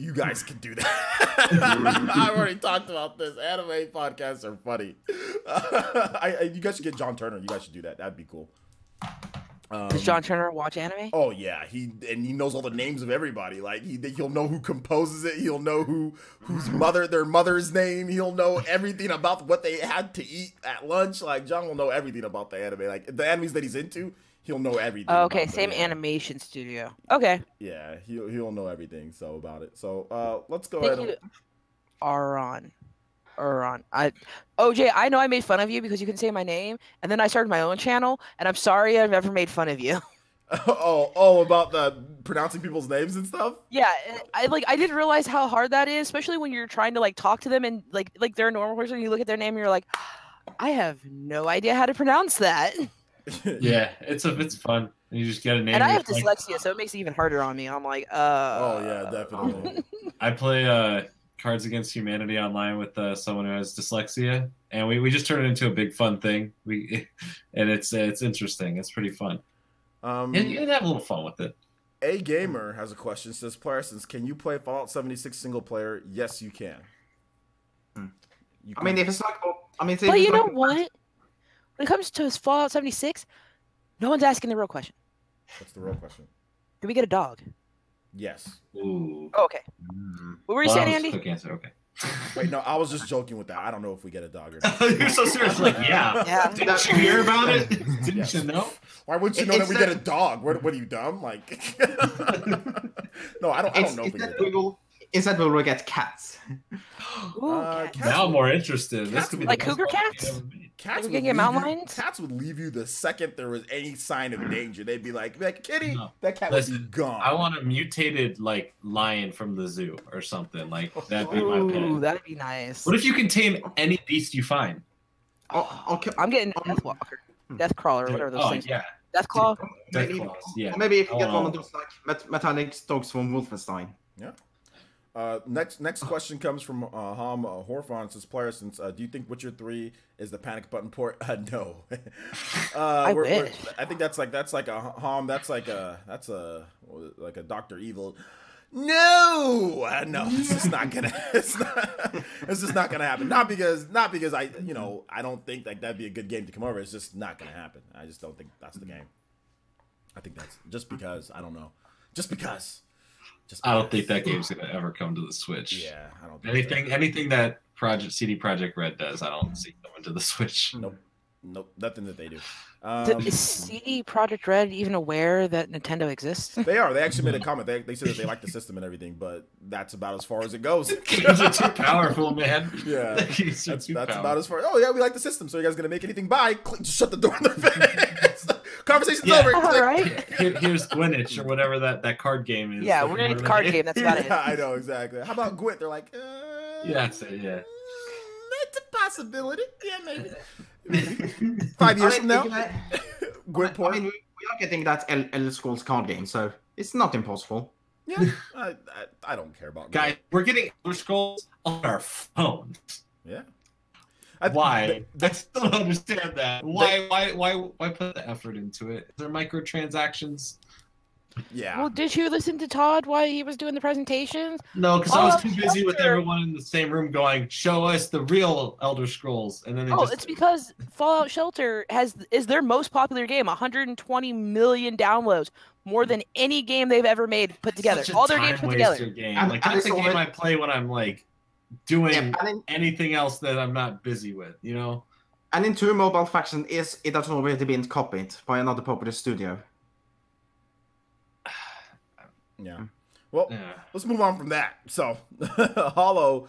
that. I've already talked about this. Anime podcasts are funny. You guys should get John Turner. You guys should do that. That'd be cool. Does John Turner watch anime? Oh yeah, he knows all the names of everybody. Like he'll know who composes it. He'll know their mother's name. He'll know everything about what they had to eat at lunch. Like John will know everything about the anime. Like the animes that he's into, he'll know everything. Oh, okay, same animation studio. Okay. Yeah, he'll know everything about it. So let's go ahead. Aaron. OJ, I know I made fun of you because you couldn't say my name, and then I started my own channel, and I'm sorry I've ever made fun of you. About the pronouncing people's names and stuff. Yeah, I didn't realize how hard that is, especially when you're trying to like talk to them and like they're a normal person. You look at their name and you're like, I have no idea how to pronounce that. Yeah, it's fun. You just get a name. And I have dyslexia, so it makes it even harder on me. I'm like, Oh yeah, definitely. I play Cards Against Humanity online with someone who has dyslexia, and we just turn it into a big fun thing. And it's interesting. It's pretty fun. You can have a little fun with it. A Gamer has a question. Says, Parsons, can you play Fallout 76 single player? Yes, you can. I mean, if it's like, but you know what? When it comes to Fallout 76, no one's asking the real question. What's the real question? Can we get a dog? Yes. Ooh. Oh, okay. What were you saying, Andy? Quick answer. Okay. Wait, no, I was just joking with that. I don't know if we get a dog or not. You're so serious. Like, yeah. Didn't you hear about it? Didn't you know? Why wouldn't you know that we get a dog? What are you, dumb? Like, no, I don't know if we get a dog. Instead, we'll get cats. Ooh, cats. Now I'm more interested. This could be like cougar cats. Cats would mountain lions. Cats would leave you the second there was any sign of danger. They'd be like Kitty, no. That cat would be gone. I want a mutated like lion from the zoo or something. Like that'd be my pet. Ooh, that'd be nice. What if you can tame any beast you find? Okay. I'm getting Deathwalker, Deathcrawler, whatever those things. Yeah. Deathclaw. Deathclaws. Yeah. Or maybe if you get one of those like metallic dogs from Wolfenstein. Yeah. Next question comes from Ham Horfon. Says, Player, since do you think Witcher 3 is the panic button port? No. I wish. I think that's like a Ham. That's like a Dr. Evil. No, it's just not gonna. It's just not gonna happen. Not because I don't think like that'd be a good game to come over. It's just not gonna happen. I just don't think that's the game. I think that's just because I don't know. Just because. I don't think that game's gonna ever come to the Switch. Yeah, I don't think anything that CD Projekt Red does, I don't see coming to the Switch. Nope, nothing that they do. Is CD Projekt Red even aware that Nintendo exists? They are. They actually made a comment. They said that they like the system and everything, but that's about as far as it goes. Games are too powerful, man. Yeah, that's about as far. Oh yeah, we like the system. So you guys gonna make anything? Bye. Just shut the door in their face. Conversation's over. All right. Here's Gwyneth or whatever that card game is. Yeah, we're gonna get the card game. That's about it. I know exactly. How about Gwent? They're like, yeah, that's it. Yeah, that's a possibility. Yeah, maybe. 5 years from now. Gwent port. I mean, we are getting that Elder Scrolls card game, so it's not impossible. Yeah, I don't care about guys. We're getting Elder Scrolls on our phones. Yeah. Why? I still don't understand that. Why put the effort into it? Is there microtransactions? Yeah. Well, did you listen to Todd while he was doing the presentations? No, because I was too busy with everyone in the same room going, "Show us the real Elder Scrolls," and then it's because Fallout Shelter is their most popular game, 120 million downloads, more than any game they've ever made put together. All their games put together. Game. Like that's a game I play when I'm like doing anything else that I'm not busy with, you know. And in 2 mobile faction it has already been copied by another popular studio. Yeah. Well, let's move on from that. So, Hollow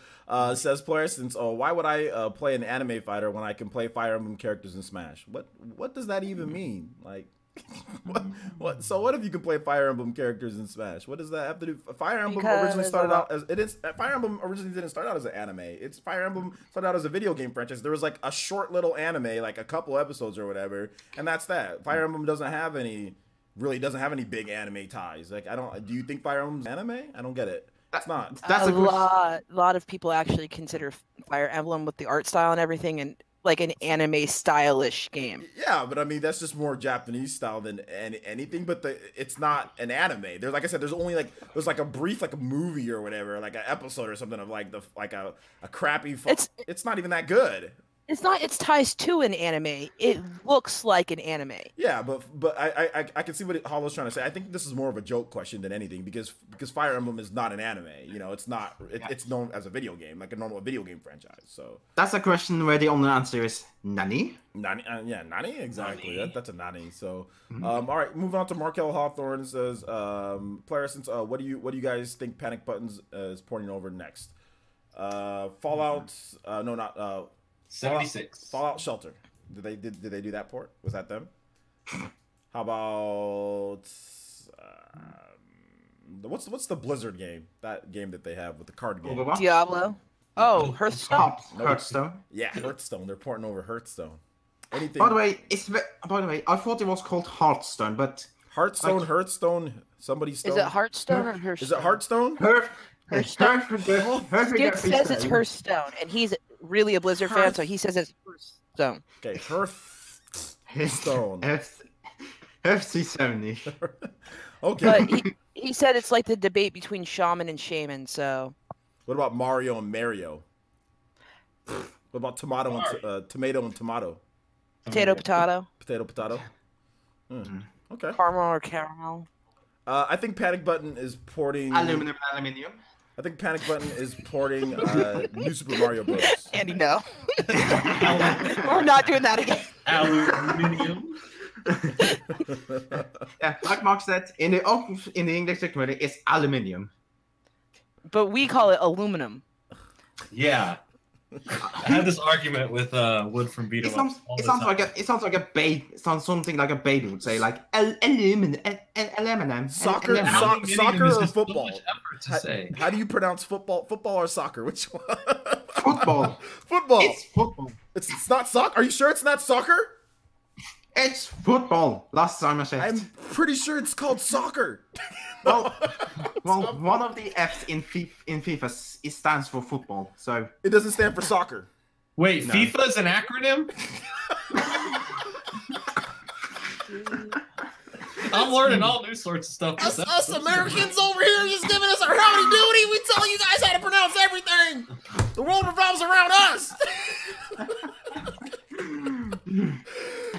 says, Player, since why would I play an anime fighter when I can play Fire Emblem characters in Smash? What does that even mean? Like, what? So what if you can play Fire Emblem characters in Smash? What does that have to do? Fire Emblem originally started out as Fire Emblem originally didn't start out as an anime. It's Fire Emblem started out as a video game franchise. There was like a short little anime, like a couple episodes or whatever, and that's that. Fire Emblem doesn't have any big anime ties. Like do you think Fire Emblem's anime? I don't get it. That's not. That's a lot of people actually consider Fire Emblem with the art style and everything and like an anime stylish game. Yeah, but I mean that's just more Japanese style than anything. But it's not an anime. There's like I said, there's a brief like a movie or whatever, like an episode or something of like a crappy. It's not even that good. It's not. It's ties to an anime. It looks like an anime. Yeah, but I can see what Hollow's trying to say. I think this is more of a joke question than anything because Fire Emblem is not an anime. You know, it's not. It's known as a video game, like a normal video game franchise. So that's a question where the only answer is nani. Nani, yeah, nani, exactly. That's a nani. So, all right, moving on to Markel Hawthorne says, player since what do you guys think Panic Buttons is porting over next? Fallout, no, not 76. Fallout Shelter. Did they do that port? Was that them? How about what's the Blizzard game? That game that they have with the card game. Diablo. Oh, Hearthstone. Hearthstone. Yeah, Hearthstone. They're porting over Hearthstone. Anything. By the way, I thought it was called Hearthstone, but Hearthstone. Somebody's. Is it Hearthstone or Hearthstone? Is it Hearthstone? Hearthstone. Skip says it's Hearthstone, and he's really a Blizzard fan, so he says it's Hearthstone. Okay, Hearthstone. Hearthstone. Okay. But he said it's like the debate between shaman and shaman. So. What about Mario and Mario? What about tomato and tomato? Potato, potato. Potato. Okay. Caramel or caramel. I think Panic Button is porting. Aluminium. I think Panic Button is porting New Super Mario Bros. Andy, no. We're not doing that again. Aluminium. Yeah, like Mark said, in the English community, it's aluminium. But we call it aluminum. Yeah. I had this argument with Wood from Beat 'em Up. It sounds something like a baby would say, like aluminum. Soccer or football? How do you pronounce football? Football or soccer? Which one? Football. Football. It's football. It's not soccer. Are you sure it's not soccer? It's football. Last time I checked. I'm pretty sure it's called soccer. Well, one of the F's in FIFA it stands for football, so it doesn't stand for soccer. Wait, no. FIFA is an acronym? I'm learning all new sorts of stuff. Us Americans over here just giving us our howdy doody. We telling you guys how to pronounce everything. The world revolves around us.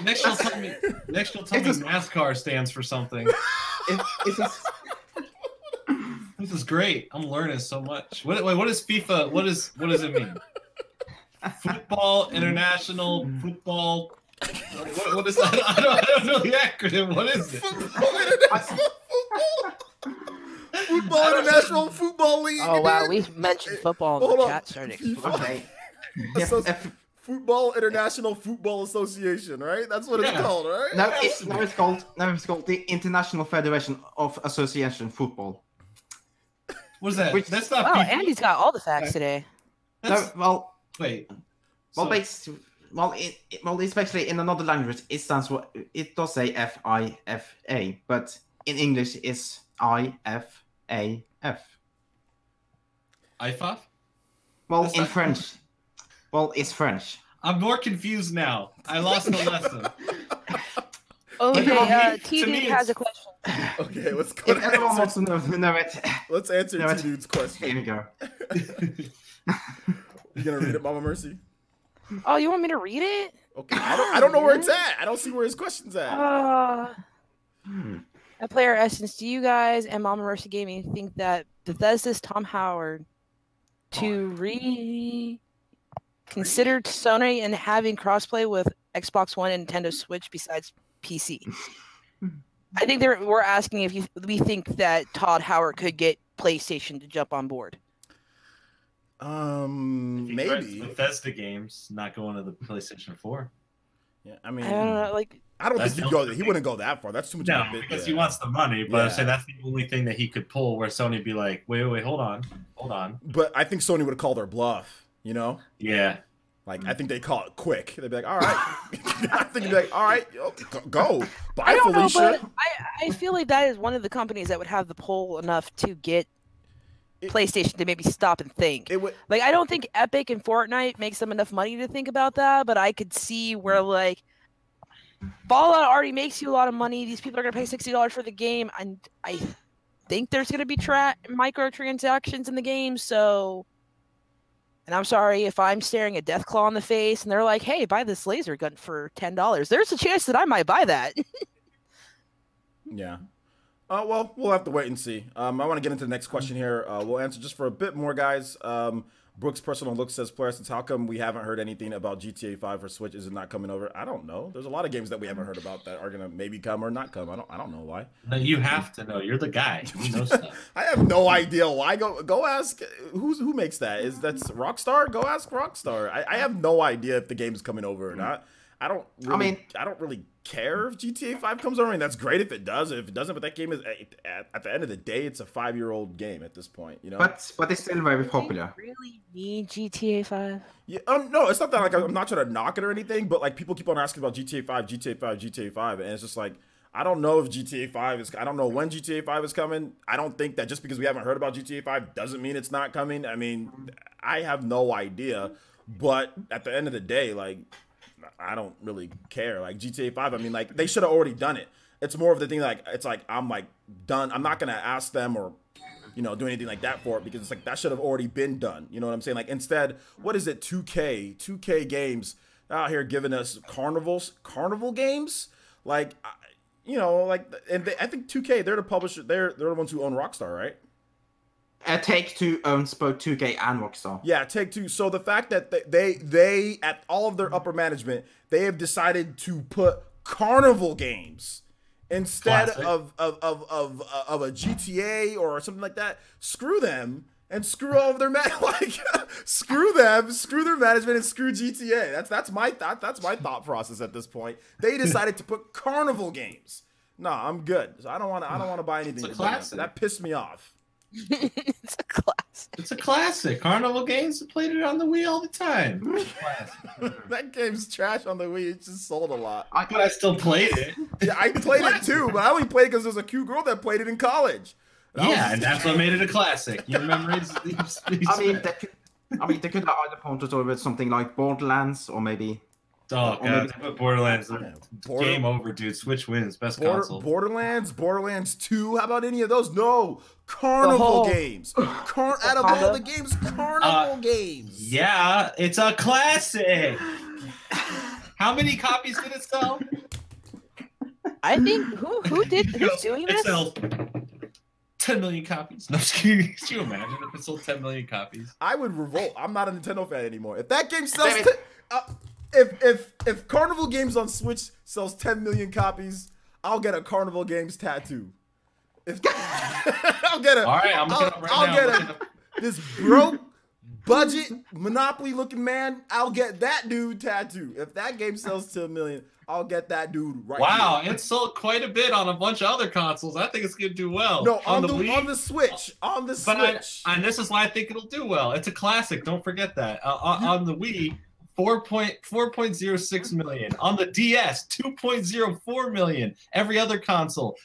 Next you'll tell me NASCAR stands for something. This is great. I'm learning so much. What is FIFA? What does it mean? Football, international, football. What is that? I don't know the acronym. What is it? Football International Football League. Oh wow, we mentioned football in the chat starting. Okay. Football International Football Association, right? That's what it's called, right? No, it's called the International Federation of Association Football. What is that? That's not. Oh, Andy's got all the facts today. Wait. Especially in another language, it stands for. It does say FIFA, but in English, it's IFAF. IFAF? Well, in French. Well, it's French. I'm more confused now. I lost the lesson. Okay, T-Dude has a question. Okay, let's go. If everyone wants to know it, let's answer T-Dude's question. Here we go. You gonna read it, Mama Mercy? Oh, you want me to read it? Okay, I don't know where it's at. I don't see where his question's at. At Player Essence, do you guys and Mama Mercy Gaming think that Bethesda's Tom Howard to reconsider Sony and having crossplay with Xbox One and Nintendo Switch besides PC? I think we're asking if we think that Todd Howard could get PlayStation to jump on board. Maybe Bethesda games not going to the PlayStation 4. Yeah, I mean, I don't know, like I don't think he wouldn't go that far. That's too much. No, because he wants the money. But I'm saying that's the only thing that he could pull where Sony'd be like, wait, hold on. But I think Sony would have called their bluff. You know? Yeah. Like I think they call it quick. They'd be like, all right. I think they'd be like, all right, go. Bye, Felicia. Know, but I feel like that is one of the companies that would have the pull enough to get PlayStation to maybe stop and think. Like I don't think Epic and Fortnite makes them enough money to think about that, but I could see where like Fallout already makes you a lot of money. These people are gonna pay $60 for the game, and I think there's gonna be microtransactions in the game. So And I'm sorry if I'm staring a Deathclaw in the face and they're like, hey, buy this laser gun for $10. There's a chance that I might buy that. Yeah. Well, we'll have to wait and see. I want to get into the next question here. We'll answer just for a bit more, guys. Brooks' personal look says, Polaris, how come we haven't heard anything about GTA 5 for Switch? Is it not coming over? I don't know. There's a lot of games that we haven't heard about that are gonna maybe come or not come. I don't know why. No, you have to know. You're the guy. You know stuff. I have no idea why. Go ask who makes that. That's Rockstar? Go ask Rockstar. I have no idea if the game's coming over or not. I don't really care if GTA 5 comes over. I mean, that's great if it does. If it doesn't, but that game is at the end of the day, it's a 5-year-old game at this point, you know. But it's still very popular. Do you really need GTA 5? Yeah, no, it's not that like I'm not trying to knock it or anything, but like people keep on asking about GTA 5, GTA 5, GTA 5, and it's just like I don't know if GTA 5 is. I don't know when GTA 5 is coming. I don't think that just because we haven't heard about GTA 5 doesn't mean it's not coming. I mean, I have no idea, but at the end of the day, like. I don't really care. Like GTA 5, I mean, like they should have already done it. It's more of the thing like it's like I'm like done. I'm not gonna ask them or do anything like that for it because it's like that should have already been done. You know what I'm saying? Like instead, what is it? 2K games out here giving us carnival games. Like and I think 2K they're the publisher. They're the ones who own Rockstar, right? Take-Two owns both 2K and Rockstar. Yeah, Take-Two. So the fact that they at all of their upper management, they have decided to put carnival games instead of a GTA or something like that. Screw them and screw all of their screw them, screw their management and screw GTA. That's my thought process at this point. They decided to put carnival games. No, I'm good. So I don't want to buy anything. It's a classic. That pissed me off. It's a classic. It's a classic. Carnival games played it on the Wii all the time. That game's trash on the Wii. It just sold a lot. But I still played it. Yeah, I played it too, but I only played it because there was a cute girl that played it in college. And that's what made it a classic. Your memories. I mean, they could have either pointed over something like Borderlands or maybe. Oh god, put Borderlands. Game over, dude. Switch wins. Best console. Borderlands 2. How about any of those? No, carnival games. Out of all the games, carnival games. Yeah, it's a classic. How many copies did it sell? I think who's doing this? It sells 10 million copies. No, excuse. Can you imagine if it sold 10 million copies? I would revolt. I'm not a Nintendo fan anymore. If that game sells. If Carnival Games on Switch sells 10 million copies, I'll get a Carnival Games tattoo. I'll get this broke budget Monopoly looking man. I'll get that dude tattoo. If that game sells to 1 million, I'll get that dude right. Wow, here. It sold quite a bit on a bunch of other consoles. I think it's gonna do well. No, on the Switch. On the Switch. And this is why I think it'll do well. It's a classic. Don't forget that. On the Wii. 4.06 million. On the DS, 2.04 million. Every other console,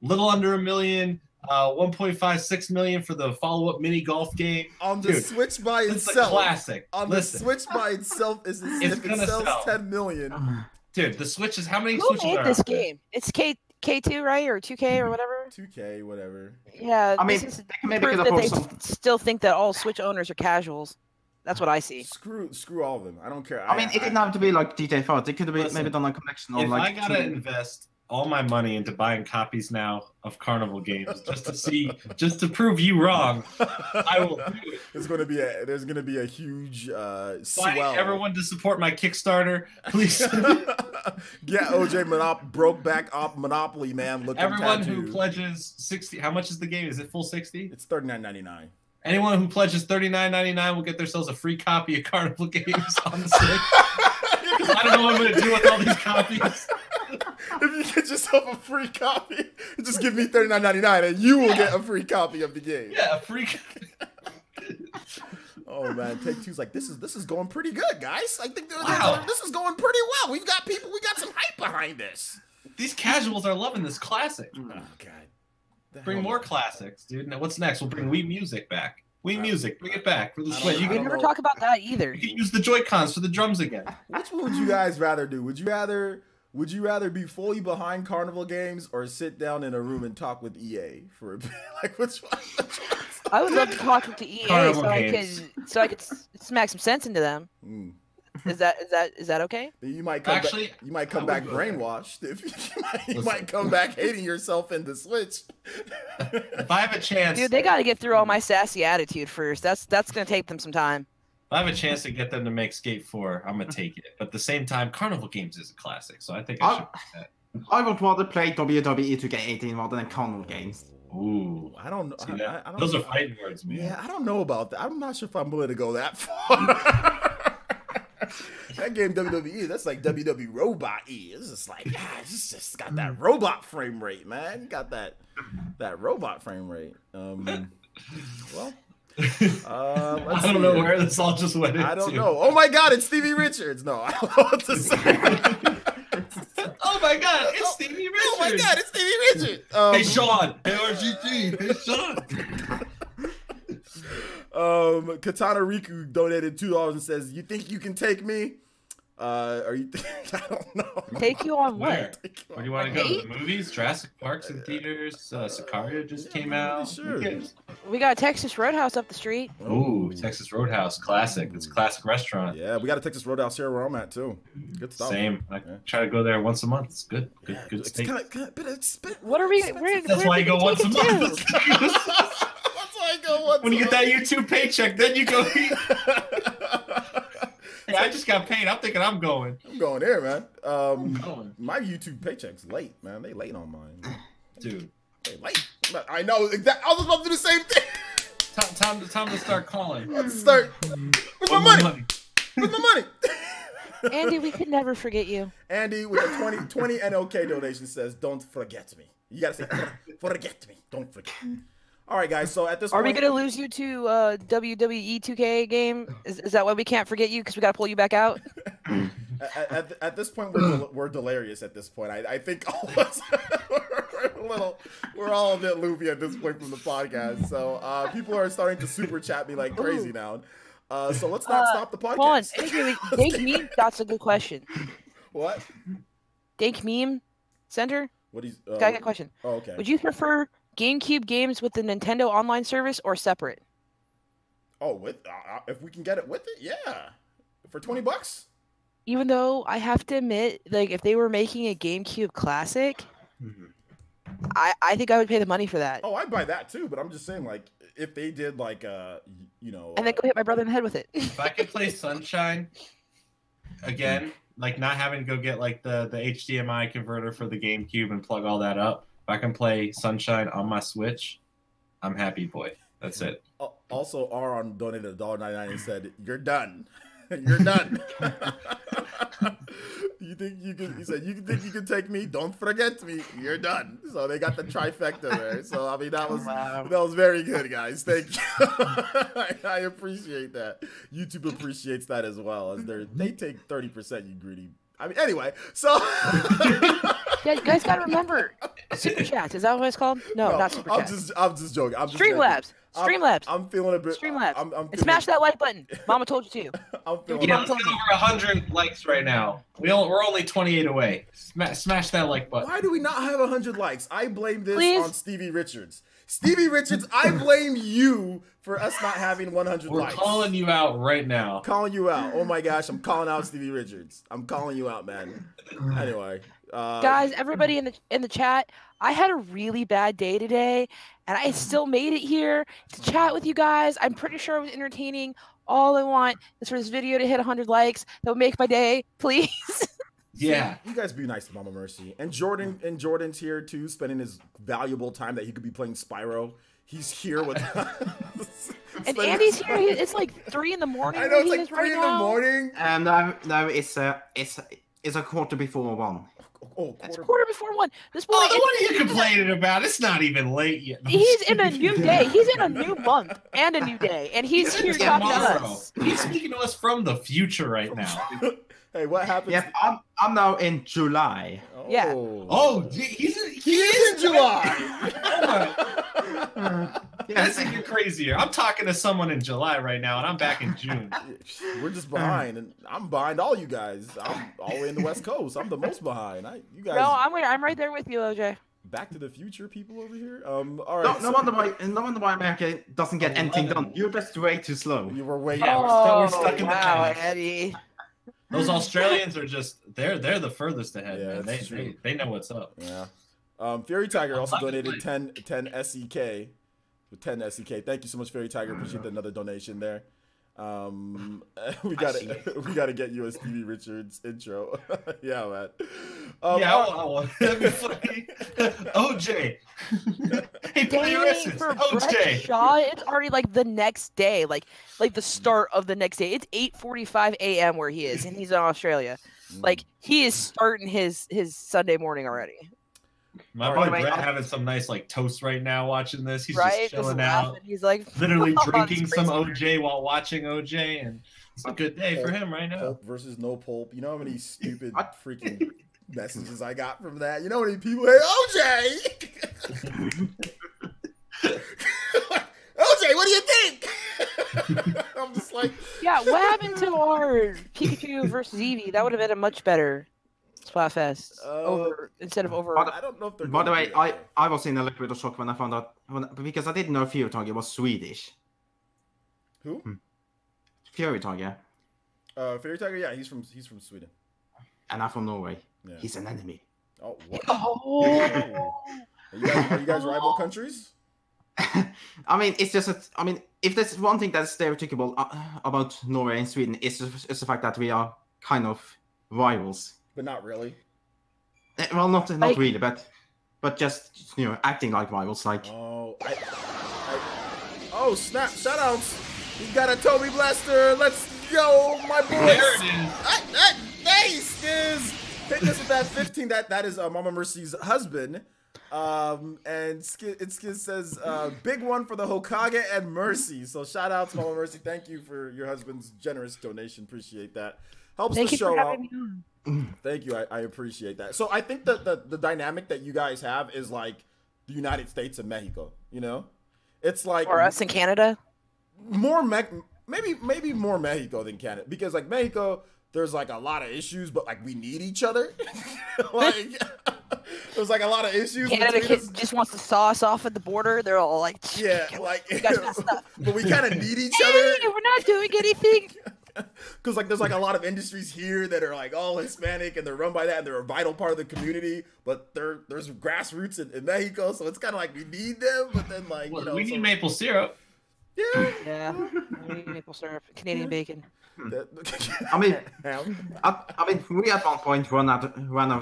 little under 1 million, 1.56 million for the follow-up mini golf game. On the Switch by itself. It's a classic. The Switch by itself if it sells 10 million. Dude, the Switch is how many Who Switches made are this out there? game? It's K2, right? Or 2K or whatever? 2K, whatever. Yeah, I mean, this is maybe proof that they still think that all Switch owners are casuals. That's what I see. Screw all of them. I don't care. I mean, it didn't have to be like GTA 5. They could have maybe done a collection on like. If I gotta invest all my money into buying copies now of Carnival games just to prove you wrong, I will do it. There's gonna be a huge swell. Everyone to support my Kickstarter, please. Get OJ broke back up Monopoly man. Everyone who pledges 60. How much is the game? Is it full 60? It's $39.99. Anyone who pledges $39.99 will get themselves a free copy of Carnival Games on the Switch. I don't know what I'm going to do with all these copies. If you get yourself a free copy, just give me $39.99 and you will get a free copy of the game. Yeah, a free copy. Oh man, Take-Two's like, this is going pretty good, guys. I think this is going pretty well. We got some hype behind this. These casuals are loving this classic. Oh god. Bring more classics, dude. Now what's next? We'll bring Wii Music back. Wii Music, bring it back for the Switch. You can never talk about that either. You can use the Joy-Cons for the drums again. Which one would you guys rather do? Would you rather be fully behind Carnival Games or sit down in a room and talk with EA for a bit? Like which one? I would love to talk to EA Carnival so games. I could smack some sense into them. Mm. Is that okay? You might come Actually, back, you might come back brainwashed. If you might come back hating yourself in the Switch. If I have a chance, Dude, they got to get through all my sassy attitude first. That's gonna take them some time. if I have a chance to get them to make Skate 4, I'm gonna take it. But at the same time, Carnival Games is a classic, so I think I should do that. I would rather play WWE 2K18 rather than Carnival Games. Ooh, I don't know. I don't those know. are fighting words, man. Yeah, I don't know about that. I'm not sure if I'm willing to go that far. That game WWE, that's like WWE Robot E. It's just like, it's just got that robot frame rate, man. You got that robot frame rate. Well, I don't know where this all just went into. I don't know. Oh my God, it's Stevie Richards. No, I don't know what to say. Oh my God, it's Stevie Richards. Oh my God, it's Stevie Richards. Hey Sean, hey RGT, hey Sean. Katana Riku donated $2 and says, "You think you can take me? Are you? I don't know. Take you on Where? what? Where do you want to go? The movies? Jurassic Park's in theaters. Sicario just came out. Sure. We got Texas Roadhouse up the street. Ooh, Texas Roadhouse, classic. It's a classic restaurant. Yeah, we got a Texas Roadhouse here where I'm at too. Good stuff. Same. I try to go there once a month. It's good. Good It's steak. but it's What are we? That's why you go once a month. That's why I go once. When you get that YouTube paycheck, then you go eat. Hey, I just got paid. I'm thinking I'm going. I'm going there, man. going. My YouTube paycheck's late, man. They late on mine. Dude. They late. I know. I was about to do the same thing. Time to start calling. Let's start. Where's my money? Where's my money? Andy, we could never forget you. Andy with a 20 NOK donation says, "Don't forget me." You gotta say, "Forget me." Don't forget. All right, guys. So at this Are point, we gonna lose you to WWE 2K game? Is that why we can't forget you? Because we gotta pull you back out. at this point, we're delirious. At this point, I think all of us we're all a bit loopy at this point from the podcast. So people are starting to super chat me like crazy now. So let's not stop the podcast. Hold on. Anyway, Dank Meme, that's a good question. What? Dank Meme Center? What is? Got a question. Oh, okay. Would you prefer GameCube games with the Nintendo Online service or separate? Oh, with if we can get it with it, yeah, for $20. Even though I have to admit, like if they were making a GameCube classic, I think I would pay the money for that. Oh, I'd buy that too. But I'm just saying, like, if they did like you know, And then go hit my brother in the head with it. If I could play Sunshine again, like not having to go get like the HDMI converter for the GameCube and plug all that up, if I can play Sunshine on my Switch, I'm happy, boy. That's it. Also, Aaron donated $1.99 and said, "You're done. You're done." You think you can? He said, "You think you can take me? Don't forget me. You're done." So they got the trifecta there. So I mean, that was very good, guys. Thank you. I appreciate that. YouTube appreciates that as well, as they take 30%. You greedy. I mean, anyway. So. Yeah, you guys gotta remember, Super Chats. Is that what it's called? No, not Super Chats. I'm just joking. Streamlabs. Streamlabs. I'm feeling a bit. Streamlabs. And smash that like button. Mama told you to. I'm feeling. Yeah, let's get over 100 likes right now. We're only 28 away. Smash that like button. Why do we not have 100 likes? I blame this on Stevie Richards. Stevie Richards, I blame you for us not having 100 likes. We're calling you out right now. Calling you out. Oh my gosh, I'm calling out Stevie Richards. I'm calling you out, man. Anyway. Guys, everybody in the chat, I had a really bad day today, and I still made it here to chat with you guys. I'm pretty sure it was entertaining. All I want is for this video to hit 100 likes. That would make my day, please. Yeah. You guys be nice to Mama Mercy. And Jordan's here too, spending his valuable time that he could be playing Spyro. He's here with us. And Andy's here. It's like 3 in the morning. I know it's like 3 in the morning. No, it's a quarter before 1. Oh, It's quarter before 1. This boy. What are you complaining about? It's not even late yet. He's in a new day. He's in a new month and a new day, and he's here talking to us. He's speaking to us from the future right now. Hey, what happens? Yeah, I'm now in July. Oh. Yeah. Oh, he is in July. Oh my. That's even crazier. I'm talking to someone in July right now, and I'm back in June. We're just behind, and I'm behind all you guys. I'm all the way in the West Coast. I'm the most behind. You guys. No, I'm right there with you, OJ. Back to the Future people over here. All right. No wonder why America doesn't get anything done. You're just way too slow. You were way. Yeah, we're stuck in the past. Eddie. Those Australians are just they're the furthest ahead, Yeah, man. They know what's up. Yeah. Fury Tiger also donated 10 SEK with 10 SEK. Thank you so much, Fury Tiger. Appreciate another donation there. We gotta get USTV Richards intro. Yeah, man. That'd be funny. OJ. Hey, play your essence. For OJ. Brett Shaw, it's already like the next day, like the start of the next day. It's 8:45 a.m. where he is, and he's in Australia. Like he is starting his Sunday morning already. My boy Brett having some nice like toast right now watching this. He's just chilling out. He's like literally drinking some OJ while watching OJ, and it's a good day for him right now. Pulp versus no pulp. You know how many stupid freaking messages I got from that? You know how many people, hey, OJ! OJ, what do you think? I'm just like... Yeah, what happened to our Pikachu versus Eevee? That would have been a much better Splatfest instead of over. I don't know if they're. By the way, I was in a little bit of shock when I found out because I didn't know Fury Tiger was Swedish. Who? Fury Tiger. Fury Tiger, yeah, he's from Sweden. And I'm from Norway. Yeah. He's an enemy. Oh, what? Oh. Are you guys rival countries? I mean, it's just if there's one thing that's stereotypical about Norway and Sweden, it's the fact that we are kind of rivals. But not really. Well, not really, but just acting like rivals. Like oh snap! Shoutouts! We got a Toby Blaster. Let's go, my boys. There it is. Nice, Skiz. Hit this with that 15. That is Mama Mercy's husband. And Skiz says, big one for the Hokage and Mercy. So shout out to Mama Mercy. Thank you for your husband's generous donation. Appreciate that. Helps the show out. Thank you. I appreciate that. So I think that the dynamic that you guys have is like the United States and Mexico, you know? It's like or us in Canada. Maybe more Mexico than Canada, because like Mexico, there's like a lot of issues, but like we need each other. Like there's like a lot of issues. Canada just wants to saw us off at the border. They're all like, yeah, like you guys messed up. But we kind of need each hey, other. we're not doing anything. Because like there's like a lot of industries here that are like all Hispanic and they're run by that and they're a vital part of the community, but there's grassroots in Mexico, so it's kind of like we need them, but then like we need maple syrup. Yeah, we need maple syrup, Canadian bacon. I mean, we at one point ran out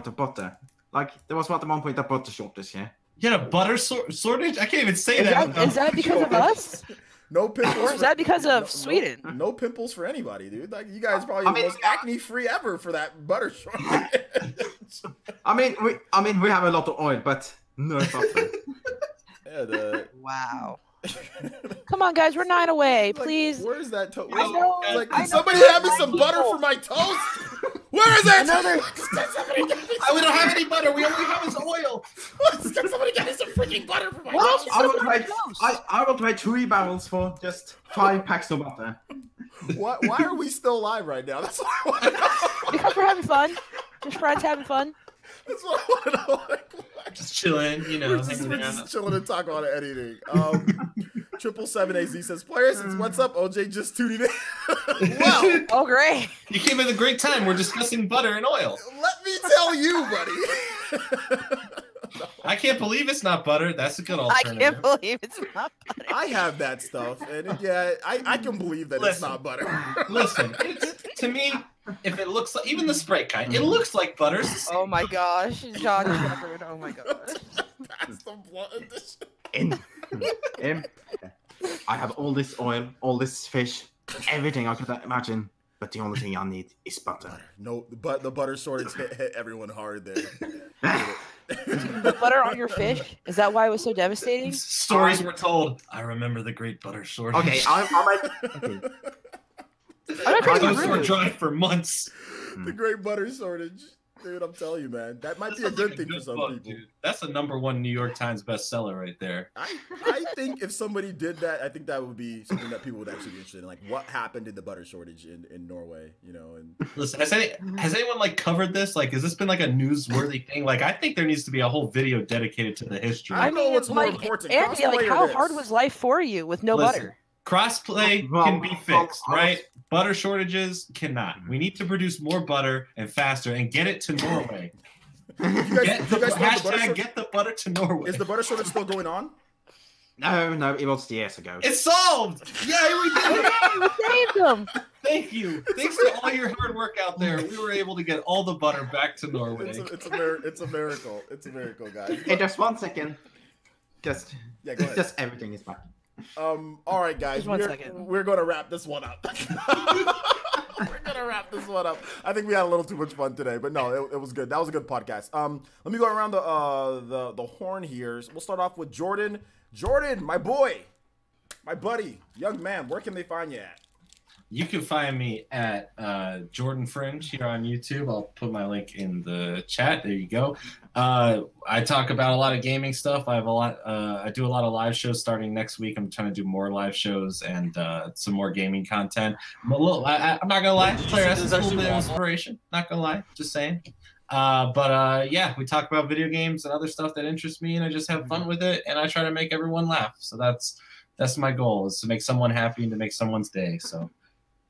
of butter. Like there was at one point a butter shortage. Yeah. You had a butter shortage? I can't even say that. Is that because of us? No pimples. Or is that because of Sweden? No pimples for anybody, dude. Like you guys probably the most acne-free ever for that butter shortage. I mean, we have a lot of oil, but no butter. Wow. Come on, guys, we're 9 away. Please. Like, where's that toast? Like, can somebody have me some butter for my toast? Where is it? We don't have any butter. We only have is oil. Can somebody get me some freaking butter for my toast? I will trade 3 barrels for just 5 packs of butter. Why are we still alive right now? That's what I want to know. Because we're having fun. Just friends having fun. That's what I want to know. Just chilling, we're just chilling and talking about anything. 777AZ says, players, what's up? OJ just tuned in. Well, oh, great. You came at a great time. We're discussing butter and oil. Let me tell you, buddy. No. I can't believe it's not butter. That's a good alternative. I can't believe it's not butter. I have that stuff, and yeah, I can believe that it's not butter. Listen, to me, if it looks like, even the spray kind, it looks like butter. Oh my gosh, John Shepherd. Oh my gosh. That's the blood. I have all this oil, all this fish, everything I could imagine, but the only thing I need is butter. No, but the butter shortage hit everyone hard there. The butter on your fish? Is that why it was so devastating? Stories were told. I remember the great butter shortage. Okay, I were dry for months. The great butter shortage. Dude, I'm telling you, man, that might be a sounds good like thing for some book, people. Dude. That's a #1 New York Times bestseller right there. I think if somebody did that, I think that would be something that people would actually be interested in. Like, what happened in the butter shortage in Norway? You know, and listen, has anyone like covered this? Like, has this been like a newsworthy thing? Like, I think there needs to be a whole video dedicated to the history. I know what's more important. Andy, like, how hard was life for you with no butter? Crossplay can be fixed, right? Butter shortages cannot. We need to produce more butter and faster and get it to Norway. Get the butter to Norway. Is the butter shortage still going on? No, it was years ago. It's solved! Yeah, we did it! We saved them! Thank you. Thanks to all your hard work out there, we were able to get all the butter back to Norway. It's a miracle. It's a miracle, guys. Hey, just 1 second. Go ahead. Just everything is back. All right, guys. We're gonna wrap this one up. We're gonna wrap this one up. I think we had a little too much fun today, but no, it was good. That was a good podcast. Let me go around the horn here. We'll start off with Jordan. Jordan, my boy, my buddy, young man. Where can they find you at? You can find me at Jordan Fringe here on YouTube. I'll put my link in the chat. There you go. I talk about a lot of gaming stuff. I do a lot of live shows starting next week. I'm trying to do more live shows and some more gaming content. I'm not gonna lie, Player Essence is a little bit of inspiration. Not gonna lie, just saying. Yeah, we talk about video games and other stuff that interests me, and I just have fun with it, and I try to make everyone laugh. So that's my goal, is to make someone happy and to make someone's day. So.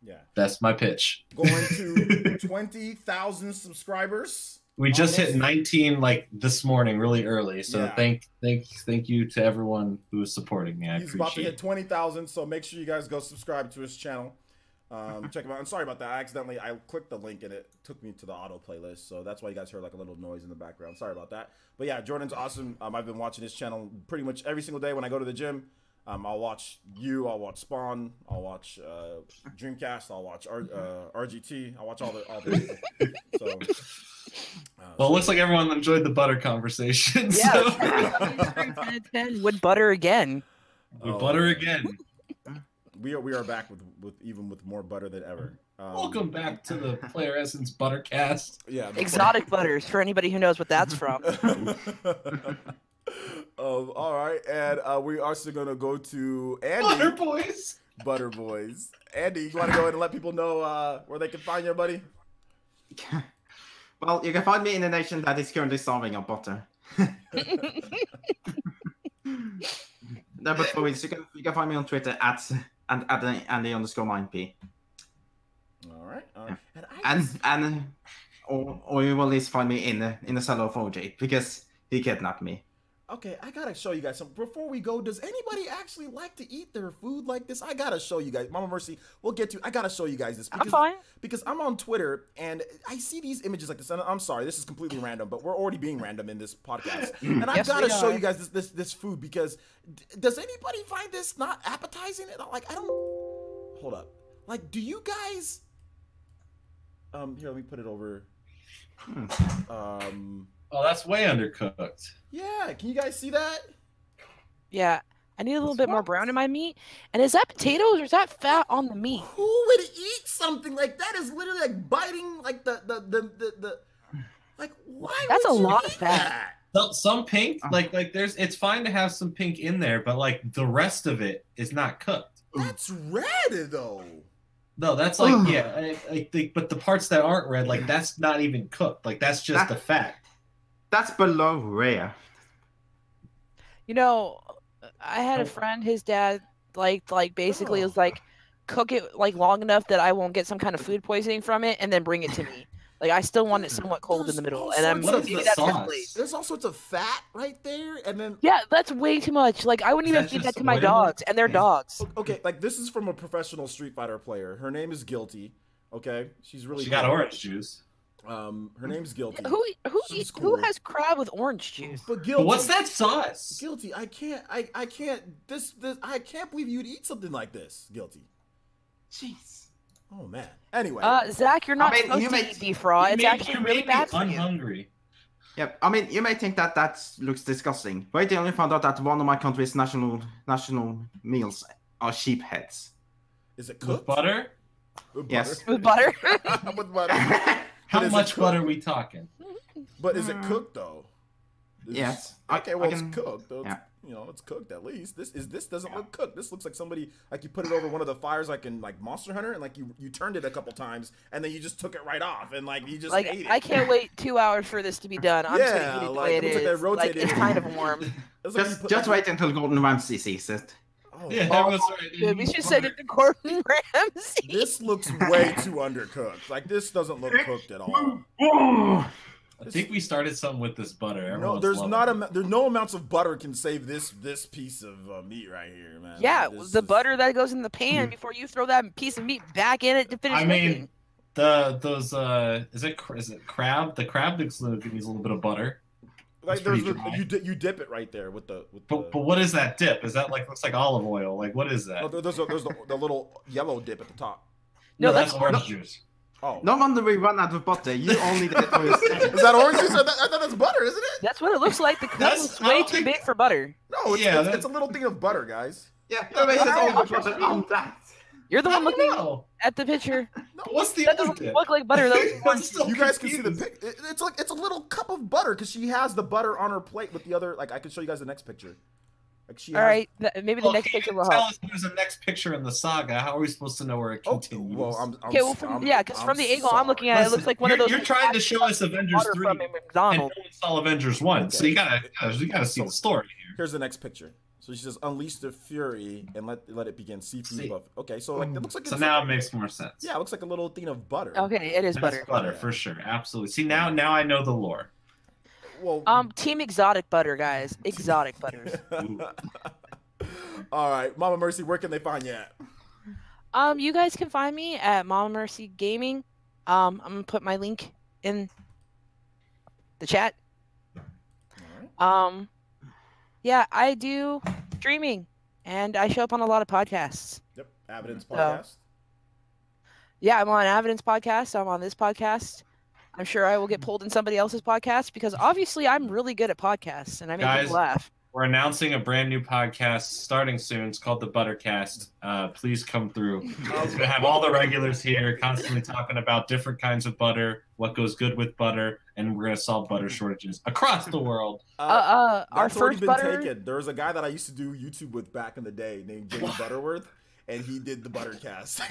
Yeah, that's my pitch. Going to 20,000 subscribers. We just hit 19 like this morning, really early. So yeah. Thank you to everyone who is supporting me. He's about to hit 20,000, so make sure you guys go subscribe to his channel. Check him out. I'm sorry about that. I clicked the link and it took me to the auto playlist, so that's why you guys heard like a little noise in the background. Sorry about that. But yeah, Jordan's awesome. I've been watching his channel pretty much every single day when I go to the gym. I'll watch you. I'll watch Spawn. I'll watch Dreamcast. I'll watch RGT. I'll watch all the So, well, it looks like everyone enjoyed the butter conversation. Yeah, so. 10 would butter again. Would butter again. We are back with more butter than ever. Welcome back to the Player Essence Buttercast. Yeah, exotic butters for anybody who knows what that's from. All right, and we're also gonna go to Andy. Butter Boys. Andy, you want to go ahead and let people know where they can find you, buddy? Well, you can find me in a nation that is currently starving of butter. No, but for you can find me on Twitter at Andy_9p. All right. Or you will at least find me in the cellar of OJ because he kidnapped me. Okay, I gotta show you guys something. Before we go, does anybody actually like to eat their food like this? I gotta show you guys. Mama Mercy, we'll get to. I gotta show you guys this. I'm fine. Because I'm on Twitter and I see these images like this. And I'm sorry, this is completely random, but we're already being random in this podcast. And I gotta show you guys this food because does anybody find this not appetizing? Like I don't. Hold up. Like, do you guys? Here, let me put it over. Oh, that's way undercooked. Yeah, can you guys see that? Yeah, I need a little bit more brown in my meat. And is that potatoes or is that fat on the meat? Who would eat something like that? Is literally like biting like the like why? That's would a you lot eat of fat. That? Some pink, like it's fine to have some pink in there, but like the rest of it is not cooked. That's red though. No, that's like I think, but the parts that aren't red, like that's not even cooked. Like that's just the fat. That's below rare. You know, I had a friend, his dad like basically was like, cook it like long enough that I won't get some kind of food poisoning from it and then bring it to me. Like I still want it somewhat cold in the middle. And I'm maybe that's misplaced. There's all sorts of fat right there, and then that's way too much. Like I wouldn't even feed that to my dogs, and they're dogs. Okay, like this is from a professional Street Fighter player. Her name is Guilty. Okay, she's really. She got orange juice. Her name's Guilty. Who has crab with orange juice? But Guilty. But what's that sauce? Guilty. I can't believe you'd eat something like this. Guilty. Jeez. Oh man. Anyway. Zach, you're not supposed to eat beef raw. It's actually really bad for you. I'm hungry. Yep. I mean, you may think that looks disgusting. Wait till you found out that one of my country's national meals are sheep heads. Is it cooked? With butter? Yes. With butter. With butter. How much butter are we talking? But is it cooked though? Yes. Okay, well, it's cooked. Though. Yeah. You know, it's cooked at least. This doesn't look cooked. This looks like somebody like you put it over one of the fires like in like Monster Hunter, and like you turned it a couple times, and then you just took it right off, and like you just ate it. I can't wait 2 hours for this to be done. I'm just gonna eat it the way it is. Like, it's kind of warm. Just wait until Gordon Ramsay sees it. Oh, yeah, that was right. Dude, we should send it to Gordon Ramsay. This looks way too undercooked. Like this doesn't look cooked at all. I think we started something with this butter. No, there's no amounts of butter can save this piece of meat right here, man. Yeah, the butter that goes in the pan before you throw that piece of meat back in it to finish cooking. Is it crab? The crab needs a little bit of butter. Like you dip it right there with the. But what is that dip? Is that looks like olive oil? Like what is that? Oh, there's the little yellow dip at the top. No, that's orange juice. Oh. No wonder we run out of butter. You only did it for yourself. Is that orange juice? I thought that's butter, isn't it? That's what it looks like. The cup looks way too big for butter. No, it's a little thing of butter, guys. Yeah, all the butter on that. You're the one looking at the picture. No, what's the that doesn't look like butter though. You guys can see the pic. It's a little cup of butter because she has the butter on her plate with the other. Like I can show you guys the next picture. Like all right, maybe the next picture will help. Tell us there's a next picture in the saga. How are we supposed to know where it continues? Well, because from the angle I'm looking at, it looks like one of those. You're trying to show us Avengers 3, and no one saw Avengers 1, so you gotta see the story here. Here's the next picture. So she says, "Unleash the fury and let it begin." Seafood buff. Okay, so like it looks like. So now it makes more sense. Yeah, it looks like a little thing of butter. Okay, it is butter. Butter for sure, absolutely. See now I know the lore. Well, Team exotic butter, guys. Exotic butters. All right, Mama Mercy, where can they find you at? You guys can find me at Mama Mercy Gaming. I'm gonna put my link in the chat. All right. Yeah, I do streaming, and I show up on a lot of podcasts. Yep, Evidence podcast. Yeah, I'm on Evidence podcast. I'm on this podcast. I'm sure I will get pulled in somebody else's podcast because obviously I'm really good at podcasts, and I make people laugh. We're announcing a brand new podcast starting soon. It's called the Buttercast. Please come through. We're gonna have all the regulars here, constantly talking about different kinds of butter, what goes good with butter, and we're gonna solve butter shortages across the world. Our first butter. Taken. There was a guy that I used to do YouTube with back in the day named Jimmy Butterworth, and he did the Buttercast.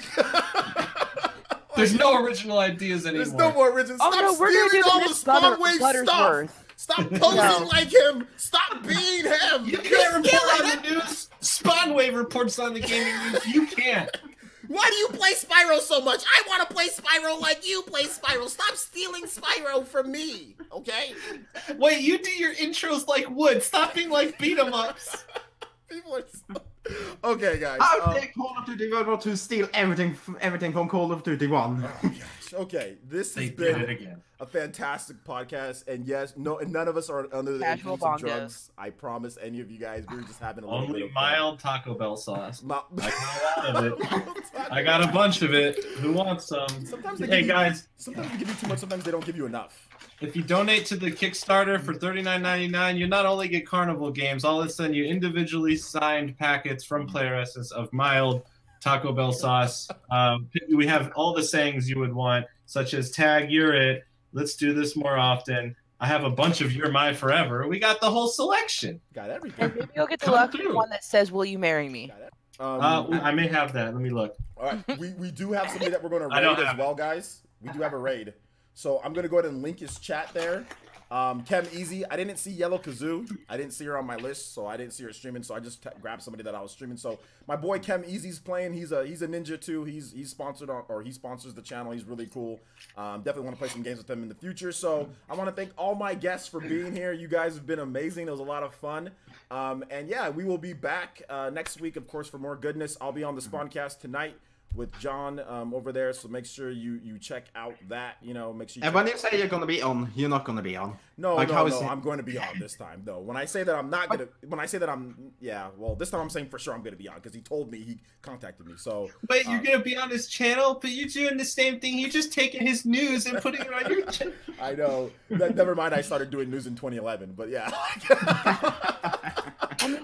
There's no original ideas anymore. There's no more original. Stop stealing all the Spawn Wave stuff. Stop posing like him. Stop being him. You can't report on the news. Spawnwave reports on the gaming news. You can't. Why do you play Spyro so much? I want to play Spyro like you play Spyro. Stop stealing Spyro from me, okay? Wait, you do your intros like Wood. Stop being like beat 'em ups. People are okay, guys. How dare Call of Duty World War II steal everything from Call of Duty 1? Oh, gosh. Okay, this has been a fantastic podcast, and yes, none of us are under the influence of drugs. I promise any of you guys, we were just having a little bit of fun. Mild Taco Bell sauce. I got a lot of it. I got a bunch of it. Who wants some? Sometimes guys. Sometimes they give you too much. Sometimes they don't give you enough. If you donate to the Kickstarter for $39.99, you not only get Carnival games, I'll send you individually signed packets from Player Essence of mild Taco Bell sauce. We have all the sayings you would want, such as "Tag, you're it." Let's do this more often. I have a bunch of "You're My Forever." We got the whole selection. Got everything. And maybe you'll get the lucky one that says, "Will you marry me?" I may have that. Let me look. All right, we do have somebody that we're going to raid as well, guys. We do have a raid. So I'm going to go ahead and link his chat there. Chem Easy. I didn't see Yellow Kazoo. I didn't see her on my list, so I didn't see her streaming. So I just grabbed somebody that I was streaming. So my boy Chem Easy's playing. He's a ninja too. He's sponsored he sponsors the channel. He's really cool. Definitely want to play some games with him in the future. So I want to thank all my guests for being here. You guys have been amazing. It was a lot of fun. And yeah, we will be back next week, of course, for more goodness. I'll be on the Spawncast tonight with John over there, so make sure you check out that, make sure you and when you say you're gonna be on, you're not gonna be on. No, I'm going to be on this time though. When I say that I'm not gonna this time I'm saying for sure I'm gonna be on, because he told me, he contacted me. So wait, you're gonna be on his channel, but you're doing the same thing. You're just taking his news and putting it on your channel. I know. Never mind, I started doing news in 2011, but yeah.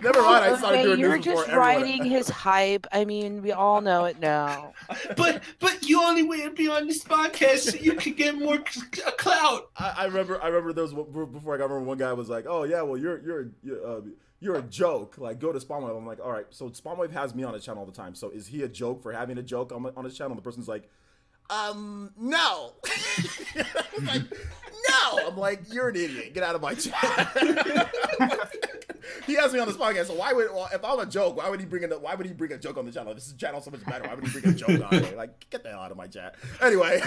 Never mind, I started doing news before everyone. You're just riding his hype. I mean, we all know it now. but you only wait to be on this podcast so you can get more clout. I remember there was before I got remember one guy was like, oh yeah, well you're a joke. Like, go to Spawnwave. I'm like, all right, so Spawnwave has me on his channel all the time. So is he a joke for having a joke on his channel? The person's like, no. I'm like, no. I'm like, you're an idiot. Get out of my channel. He has me on this podcast, so if I'm a joke, why would he bring a joke on the channel? This is channel so much better. Why would he bring a joke on it? Like, get the hell out of my chat. Anyway,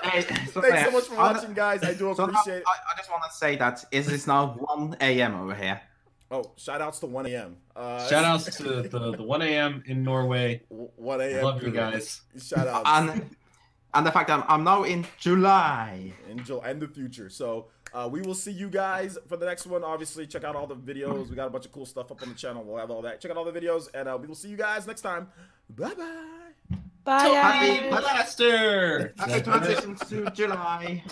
thanks so much for watching, guys. I do appreciate it. I just want to say that it's now 1 a.m. over here. Oh, shout outs to 1 a.m. Shout outs to the 1 a.m. in Norway. 1 a.m. Love you guys. Shout outs. And the fact that I'm now in July. In the future. So we will see you guys for the next one. Obviously, check out all the videos. We got a bunch of cool stuff up on the channel. We'll have all that. Check out all the videos, and we will see you guys next time. Bye-bye. Bye. Happy Blaster! Happy transition to July.